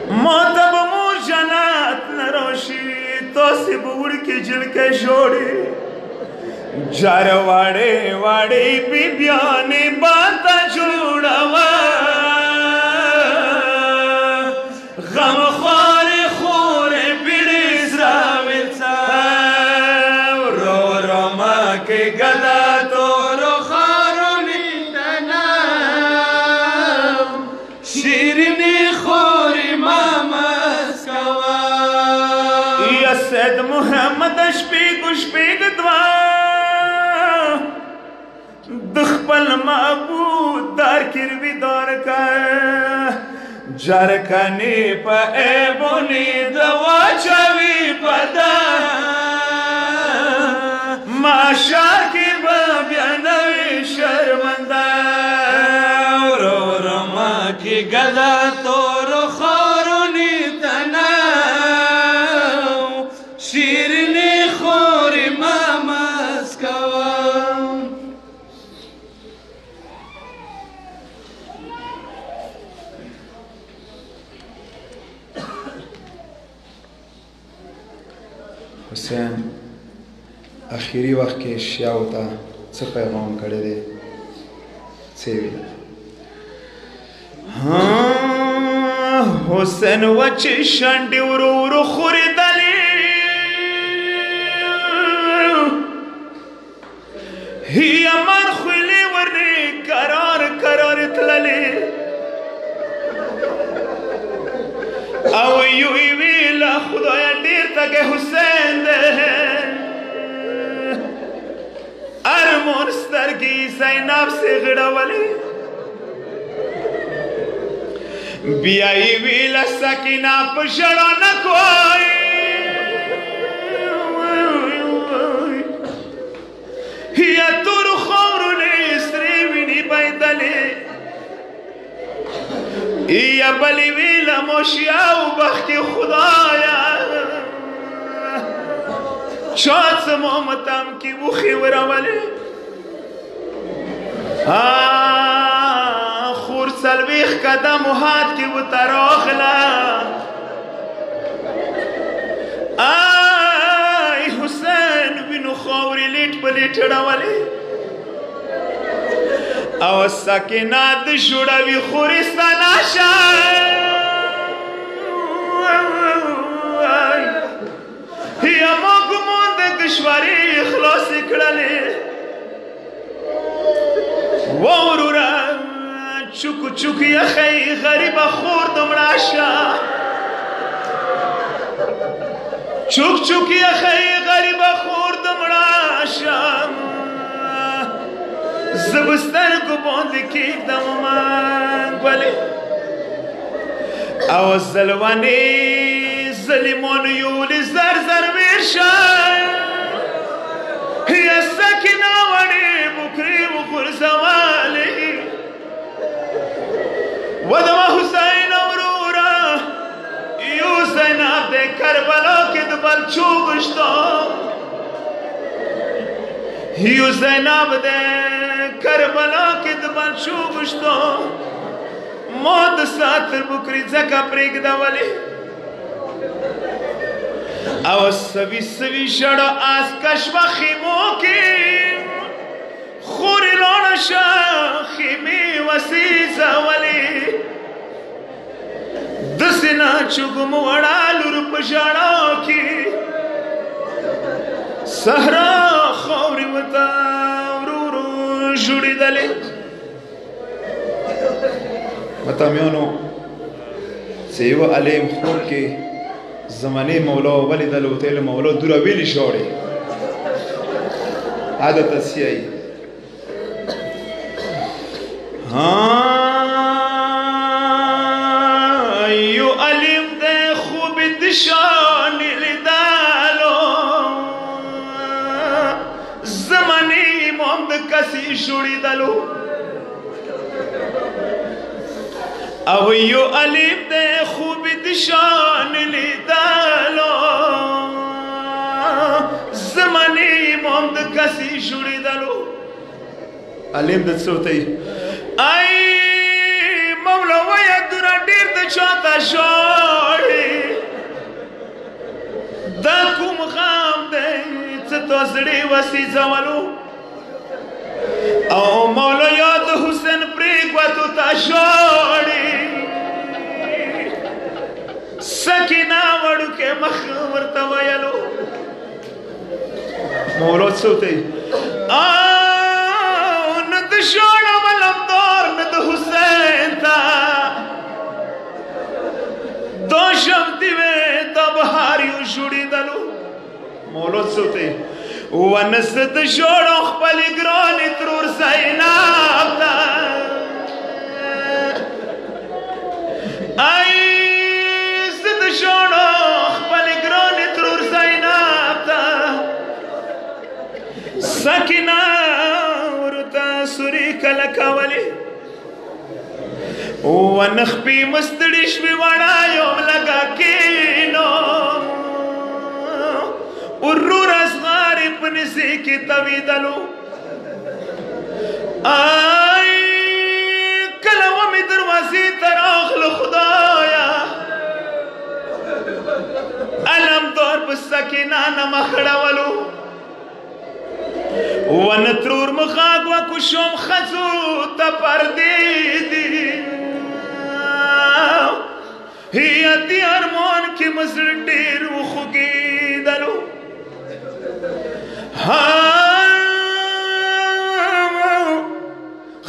موتب مور جنات نروشی تو سی بوڑ کی جل کے شوڑی جار واڑے واڑے بی بیانی باتا جوڑا غم خوار خور بیڑی زراویل سا رو رو ماں کے گدا تو رو خارونی تنا شیرینی خوری ماما اسکوا یا سید محمد شپیگ دوا دخپل معبود دار کروی دار کا جرکنی پا ایبونی دوا چوی پدا ماشار کی بیانوی شرمندہ رو رما کی گدا تو رو خورونی تنا شیرنی خوری ماما اسکوا حسین اخیری وقت کې شیاو ته څه پیغام کړی دی څه ویل حسین وچې شنډې ورو ورو خورېدلې هیمان خویلې ورنې کرار کرار تللې او یوی ویله خدایه ډېر تږی حسین دی ارمون سترګې زینب سې غړولې بیا یې ویله سکینه په ژړا نه کوئ یا تورو خاورو نه سرې وینې بهېدلې یا بلې ویله موشیا وبخښې خدایه چا څه ماتم کې وښې ورولې خور څلوېښت قدمو هات کې ورته راغله ای حسین وینو خاورې لیټ په لیټ اړولې او سکینه د جوړوي خورستانه شه یا ما ګمان د دشوارۍ خلاصې کړلې وروره چوک چوک یخی غریبه خور دومره شه چوک چوک یخی غریبه خور دومره شه زه به سترګو باندې کېږدم منګولې او زلونې ظلمانو یولې زر زر ویر شه یا سکینه وړې بکرې وغورځولې ودمه حسین وروره یو زینب د کربلا کې د بلچو گشتو یو زینب د کربلا کې د بلچو گشتو ما د ساتر بکرې ځکه پرېږدولې او سوي سوي ژړه آس کشوه خیمو کې خورې لاړه شه خیمې وسېځولې داسې ناچوږ مو وړه لور په ژړا کې صحرا خاورې ورته ورو ورو ژوړېدلې متامیانو چې یوه علیم خور کې زمانې مولا ولیدل ورته ویل مولا دوره ولې ژاړې عادت سیایي یو علیم د خوب د شان لیدلو زمانې امام د کسي ژوړېدلو او یو علیم د خوب د شان لیدلو زمانې امام د کسي ژوړېدلو علیم د څه ورته ای مولا وایه دوره ډېر د چاته ژاړې دا کوم غم دی څه تا زړې وسېځولو او مولا یا د حسین پرېږوتو ته ژاړې سکینه وړوکی مخ ورته ویلو مولا څه ورته نه د ژاړه علمدار نه د حسین ته دا شمدي وې دا بهار یو ژوړېدلو مولا څه ورته ونه زه د ژاړو خپلې ګرانې ترور زینب ته ای زه د ژاړو خپلې ګرانې ترور زینب ته سکینه ورته سوري کله کولې ونه خپې مستړې شوې وړه یوم لږه کېنو ورور اصغارې په نسې کې تویدلو ای کله ومې دروازې ته راغله خدایه علمدار په سکینه نه مخ اړولو ونه ترور مخاګ وکشم ښځو ته پردې دي هیاتي ارمان کې مزړه ډېر وخوږېدلو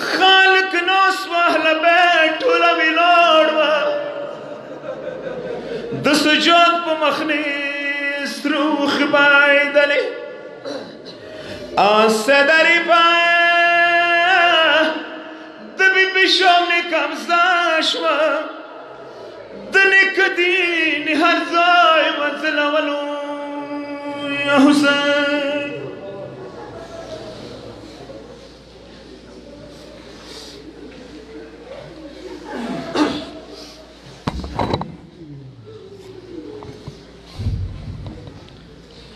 خالق ناس وهله بیت ټوله ولاړ وه د سجاد په مخنې سرو اوښې بهېدلې سدری پا د بیبي شام قبضه شوه دنک دین ہر ځای مزلولو یا حسین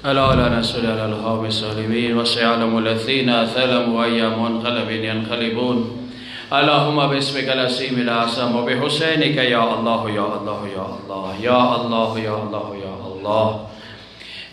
ألا لا نسأل على الهاب السالمين وسيعلم الذين ثلموا أي منقلب ينقلبون اللهم باسمك الأسيم الأعظم وبحسينك يا الله يا الله يا الله يا الله يا الله يا الله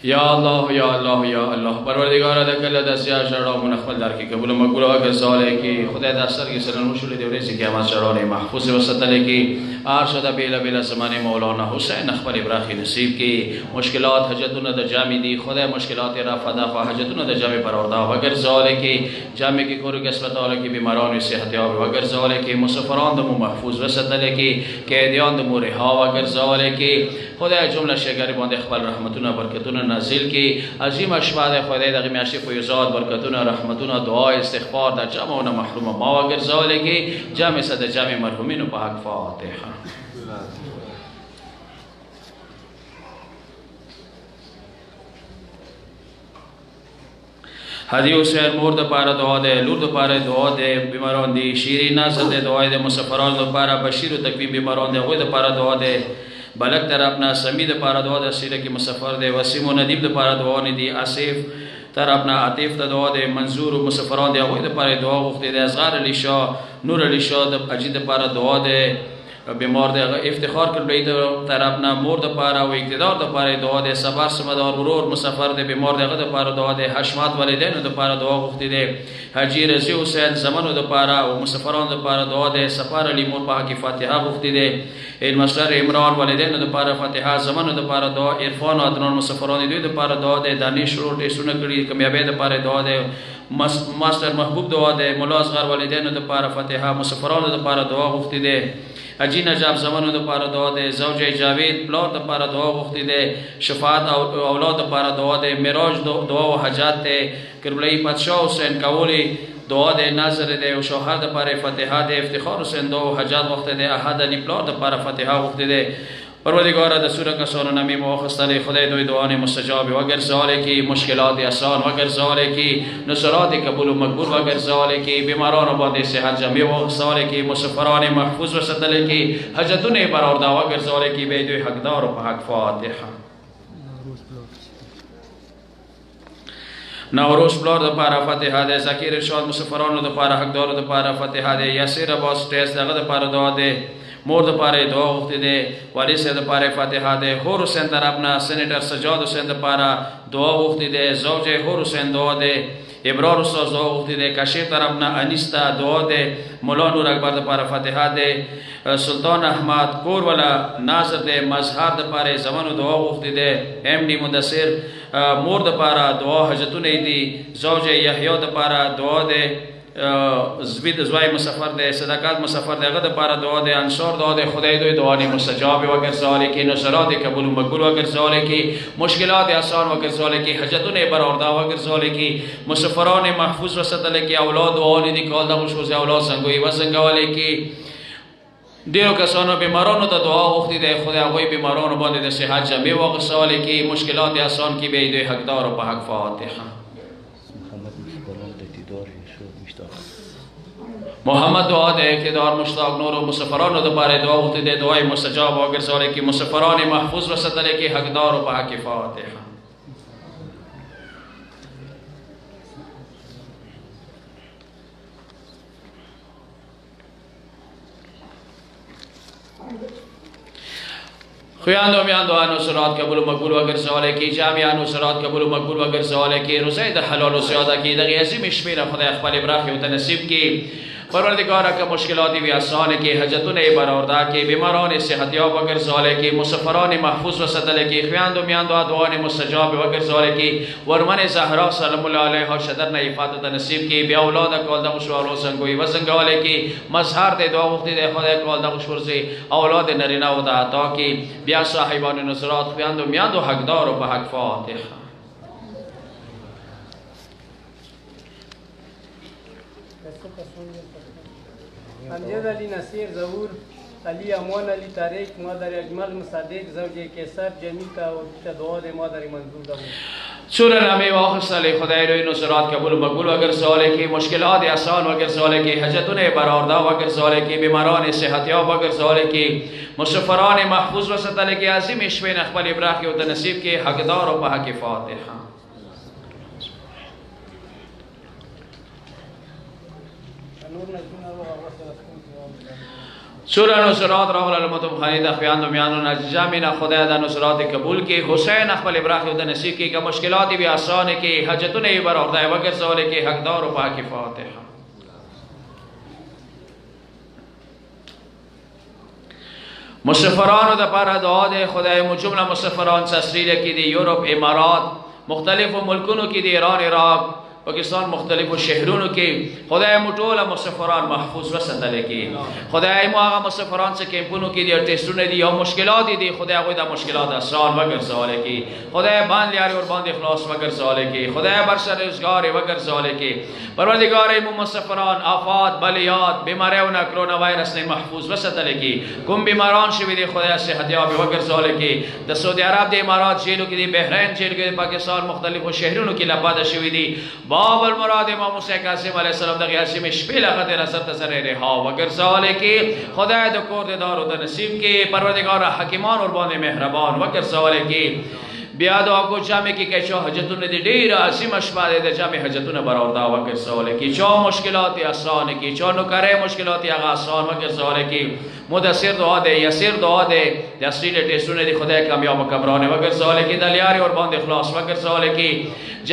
یا الله یا الله یا الله پروردگار د کله د سیا شړو من خپل در کې قبول مقبول او غزاله کې خدای د اثر کې سره مشول دی ورې چې ما شړو محفوظ وساتل کې ارشد بیل بیل زمانه مولانا حسین خپل ابراهیم نصیب کې مشکلات حاجتونه د جامع دي خدای مشکلات را فدا خو حاجتونه د جامع پروردا وگر زاله کې جامع کې کور کې اسپیټال کې بیماران صحت یاب وگر زاله کې مسافران د محفوظ وساتل کې قیدیان د مورها وگر زاله کې خدای جمله شګری باندې خپل رحمتونه برکتونه نازل کی عظیم اشفاع خدای دغه میاشتې فیضات برکتونه رحمتونه دعا استغفار د جمعونه محروم ما وګرځول کی جامع صد جامع مرحومین په حق فاتحه هدی حسین مور د پاره دعا ده لور د پاره دعا ده بیماران دي شیرین ناصر د دعای د مسافرانو د پاره بشیر او تکوین بیماران ده غوی د پاره دعا ده بلک در اپنا سمید پارا دعا دا سیرہ کی مسافر دے وسیم و ندیب دا پارا دعا نے دی آصف تر اپنا عطیف دا دعا دے منظور و مسافران دے اغوی دا پارا دعا غفتے دے ازغار علی شاہ نور علی شاہ دا اجید دا پارا دعا دے بیمار دے افتخار کر بید تر اپنا مور دا پارا و اقتدار دا پارا دعا دے صبر سمدار غرور مسافر دے بیمار دے دا پارا دعا دے حشمات والدین دا پارا دعا غفتے دے حجی رضی حسین زمن دا پارا و مسافران دا پارا دعا دے سفار علی مور پاک کی فاتحہ غفتے دے المستر عمران والدین د پاره فاتحه زمانو د پاره دعا عرفان او ادنان مسافران دوی د پاره دعا د دانش روټ سونه کړي کامیابی د پاره دعا د ماستر محبوب دعا د مولا اصغر والدین د پاره فاتحه مسافران د پاره دعا غوښتي دي اجي نجاب زمانو د پاره دعا د زوجه جاوید پلار د پاره دعا غوښتي دي شفاعت او اولاد د پاره دعا د معراج دعا او حاجات ته کربلای پادشاه حسین کاولی دعا دے ناظر دے و شوہر دا پارے فتحہ دے افتخار حسین دو حجات وقت دے احد علی پلار دا پارے فتحہ وقت دے پروردگار دا سورہ کا سورہ نمی موخصت علی خدای دوی دعانے مستجاب وگر زالے کی مشکلات آسان وگر زالے کی نصرات قبول و مقبول وگر زالے کی بیماران باندې صحت جمعی وغسالے کی مسافران محفوظ وسطلے کی حجتون براردا وگر زالے کی بے دوی حقدار و حق فاتحہ نوروز پلار د پاره فاتحه ده زکیر ارشاد مسافرانو د پاره حقدارو د پاره فاتحه ده یاسر عباس ټیس دغه د پاره دعا ده مور د پاره دعا وخت ده والی سے د پاره فاتحه ده هور حسین در اپنا سینیټر سجاد حسین د پاره دعا وخت ده زوجه هور حسین دعا ده ابرار استاد دعا وخت ده کشف در اپنا انیستا دعا ده مولا نور اکبر د پاره فاتحه ده سلطان احمد کور والا ناصر ده مظهر د پاره زمانو دعا وخت ده ام ڈی مدثر مور د پارا دعا حاجتونه دي زوجه یحیی د پارا دعا ده زوید زوای مسافر ده صدقات مسافر ده غد پارا دعا ده انصار دعا ده خدای دوی دعا نه مستجاب وگر ذالک نصرات قبول مقبول وگر ذالک مشکلات آسان وگر ذالک حاجتونه برآورده وگر ذالک مسافران محفوظ وساتل کی اولاد دعا نه دي کول د خوشو اولاد څنګه وي وسنګواله کی دیرو کسانو بیمارانو ته دعا وختي ده خدای هغه بیمارانو باندې د صحت جمع وغساله کی مشکلات آسان کی به دوی حقدار او په حق فاتحه محمد دعا ده اقتدار مشتاق نور و مسافرانو د پاره دعا وختي ده دعای مستجاب وغساله کی مسافران محفوظ وساتل کی حقدار او په حق فاتحه خویان و میان دعا نصرات قبول و مقبول وگر سواله کی جامعه نصرات قبول و مقبول وگر سواله کی روزه د حلال و سیاده کی دغه عظیم شمیر خدای خپل ابراهیم ته نصیب کی پروردگار کا مشکلات بھی آسان کی حاجتون برآورده کی بیماران صحت یاب وگر سواله کی مسافران محفوظ وساتل کی خویان و میان دعا مستجاب وگر سواله کی ورمن زهرا سلام الله علیها شدر نه افاده نصیب کی بیا اولاد کول د مشوار سنگوی وسنگواله کی مظهر د دعا وخت د خدای کول د مشور سے اولاد نرینا و د عطا کی بیا صاحبان نصرات خویان و میان حقدار و به حق فاتحه امجد علی نصیر ظهور علی امان علی طارق مادر اجمل مصدق زوج کیسر جمیل و دعا مادر منظور دمون سوره نامه و آخر سال خدای روی نصرات قبول و مقبول و اگر سوالی که مشکلات آسان و اگر سوالی که حاجتون برآورده و اگر سوالی که بیماران صحتیاب و اگر سوالی که مسافران محفوظ و ستل که عظیم شوین اخبال ابراهی و نصیب که حقدار و حق فاتحه. سوره نصرات راغل المتم خانید اخوان و میانون از جامعین خدای دا نصرات قبول کی حسین اخبال ابراهی و نصیب کی که مشکلاتی بھی آسان کی حاجتون برآورده و اگر سوالی که حقدار و حق فاتحه. مسافران و دپار دعا دے خدای مجمل مسافران سسریل کی دی یورپ امارات مختلف ملکونو کی دی ایران عراق پاکستان مختلف شهرونو کې خدای مټول مسافران محفوظ وساتل کی خدای مو هغه مسافران چې کیمپونو کې دي ټیسټونه دي او مشکلات دي خدای هغه د مشکلات آسان وګرځول کی خدای باندې یاري اور باندې اخلاص وګرځول کی خدای برسر روزگار وګرځول کی پروردگار مو مسافران آفات بلیات بیماریونه کرونا وایرس نه محفوظ وساتل کی کوم بیماران شوی دي خدای صحت یاب وګرځول کی د سعودي عرب د امارات جیلو کې دي بحرین جیل کې پاکستان مختلف شهرونو کې لپاره شوی دي باب المراد امام موسی قاسم علیہ السلام دغه هاشم شپیل خاطر اثر تسر رها وگر سوال کی خدای د کور د دار او د نصیب کی پروردگار حکیمان اور باندې مهربان وگر سوال کی بیا دعا کو جامع کی کہ چا حاجتونه دی ډیر عظیم اشباده د جامع حاجتونه برآورده وگر سوال کی چا مشکلات آسان کی چا نو کرے مشکلات هغه آسان وگر سوال کی مدثر دعا دے یسیر دعا دے د اصلي ټیسټونه دی خدای کامیاب کبرانه وگر سوال کی د لیاري اور باندې اخلاص وگر سوال کی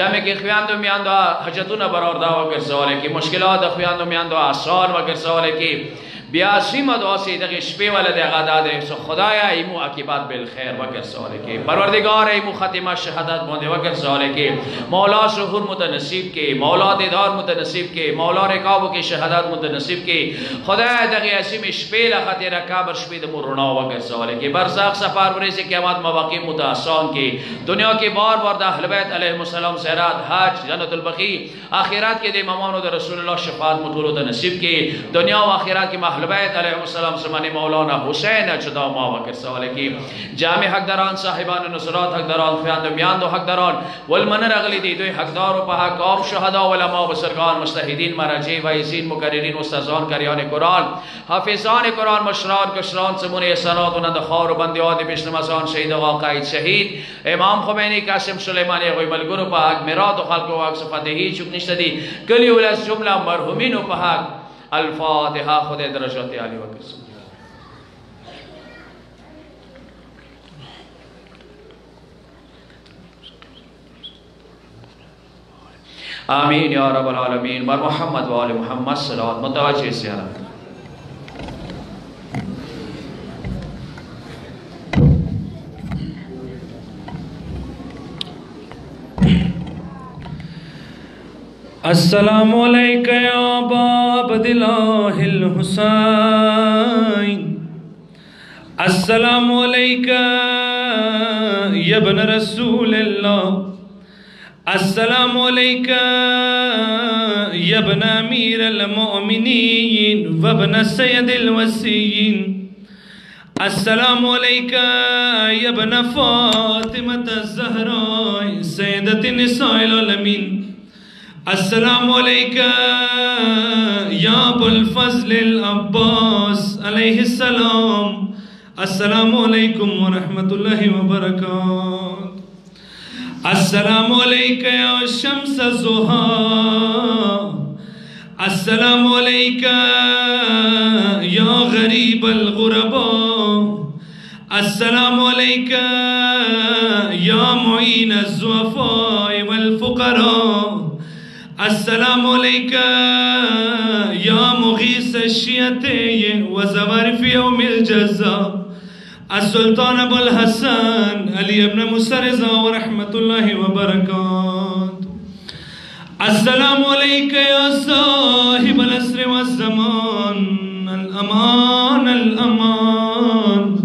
جامع کی خویندو میاندو حاجتونه برآورده وگر سوال کی مشکلات خویندو میاندو آسان وگر سوال کی بیا سیمه دعا سی دغه شپې ول د غدا د سو خدایا ایمو عاقبت بالخير وگر سوال کی پروردگار ایمو ختمه شهادت باندې وگر سوال کی مولا ظهور متنصیب کی مولا دیدار متنصیب کی مولا رکابو کی شهادت متنصیب کی خدای دغه اسیم شپې له خاطر قبر شپې د مورنا وگر سوال کی برزخ سفر ورسه قیامت مواقع متآسان کی دنیا کی بار بار د اهل بیت علیهم السلام زیارت حج جنت البقیع اخرت کې د امامانو د رسول الله شفاعت مطلوب نصیب کی دنیا و اخرت کې اهل بیت علیهم السلام سمانی مولانا حسین جدا ما وکر سوال کی جامع حقداران صاحبان نصرات حقداران فیاند میاند و حقداران والمن رغلی دی دوی حقدار و حق آب شهدا و علماء و بزرگان مجتهدین مراجع و عزین مقررین استادان کریان قرآن حافظان قرآن مشران کشران سمون احسانات و نندخار و بندیات بشنمزان شهید و قائد شهید امام خمینی قاسم سلیمانی غیب الگرو په حق مراد و خلق و حق صفته چوک نشته دی کلی ول از جمله مرحومین و په حق الفاتحه خدای درجات عالی وکړي آمین یا رب العالمین بر محمد و آل محمد صلوات متوجه زیارت السلام علیکہ یا باب دلہ الحسین السلام علیکہ یا ابن رسول اللہ السلام علیکہ یا ابن امیر المؤمنین وابن سید الوسیین السلام علیکہ یا ابن فاطمة الزہراء سیدت نساء العالمین السلام علیکہ یا ابو الفضل العباس علیہ السلام السلام علیکم ورحمۃ اللہ وبرکاتہ السلام علیکہ یا شمس الضحیٰ السلام علیکہ یا غریب الغرباء السلام علیکہ یا معین الضعفاء والفقراء السلام علیکہ یا مغیث الشیعة وزوارف یوم الجزاء السلطان ابو الحسن علی ابن موسیٰ رضا ورحمۃ اللہ وبرکاتہ السلام علیکہ یا صاحب العصر والزمان الامان الامان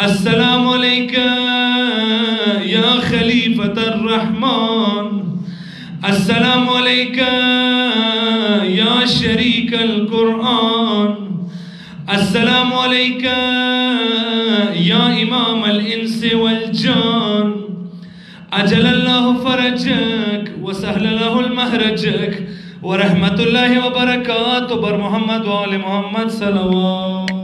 السلام علیکہ یا خلیفۃ الرحمن السلام علیکہ یا شریک القرآن السلام عليك يا إمام الإنس والجان أجل الله فرجك وسهل له المهرجك ورحمة الله وبركاته بر محمد وآل محمد صلوات.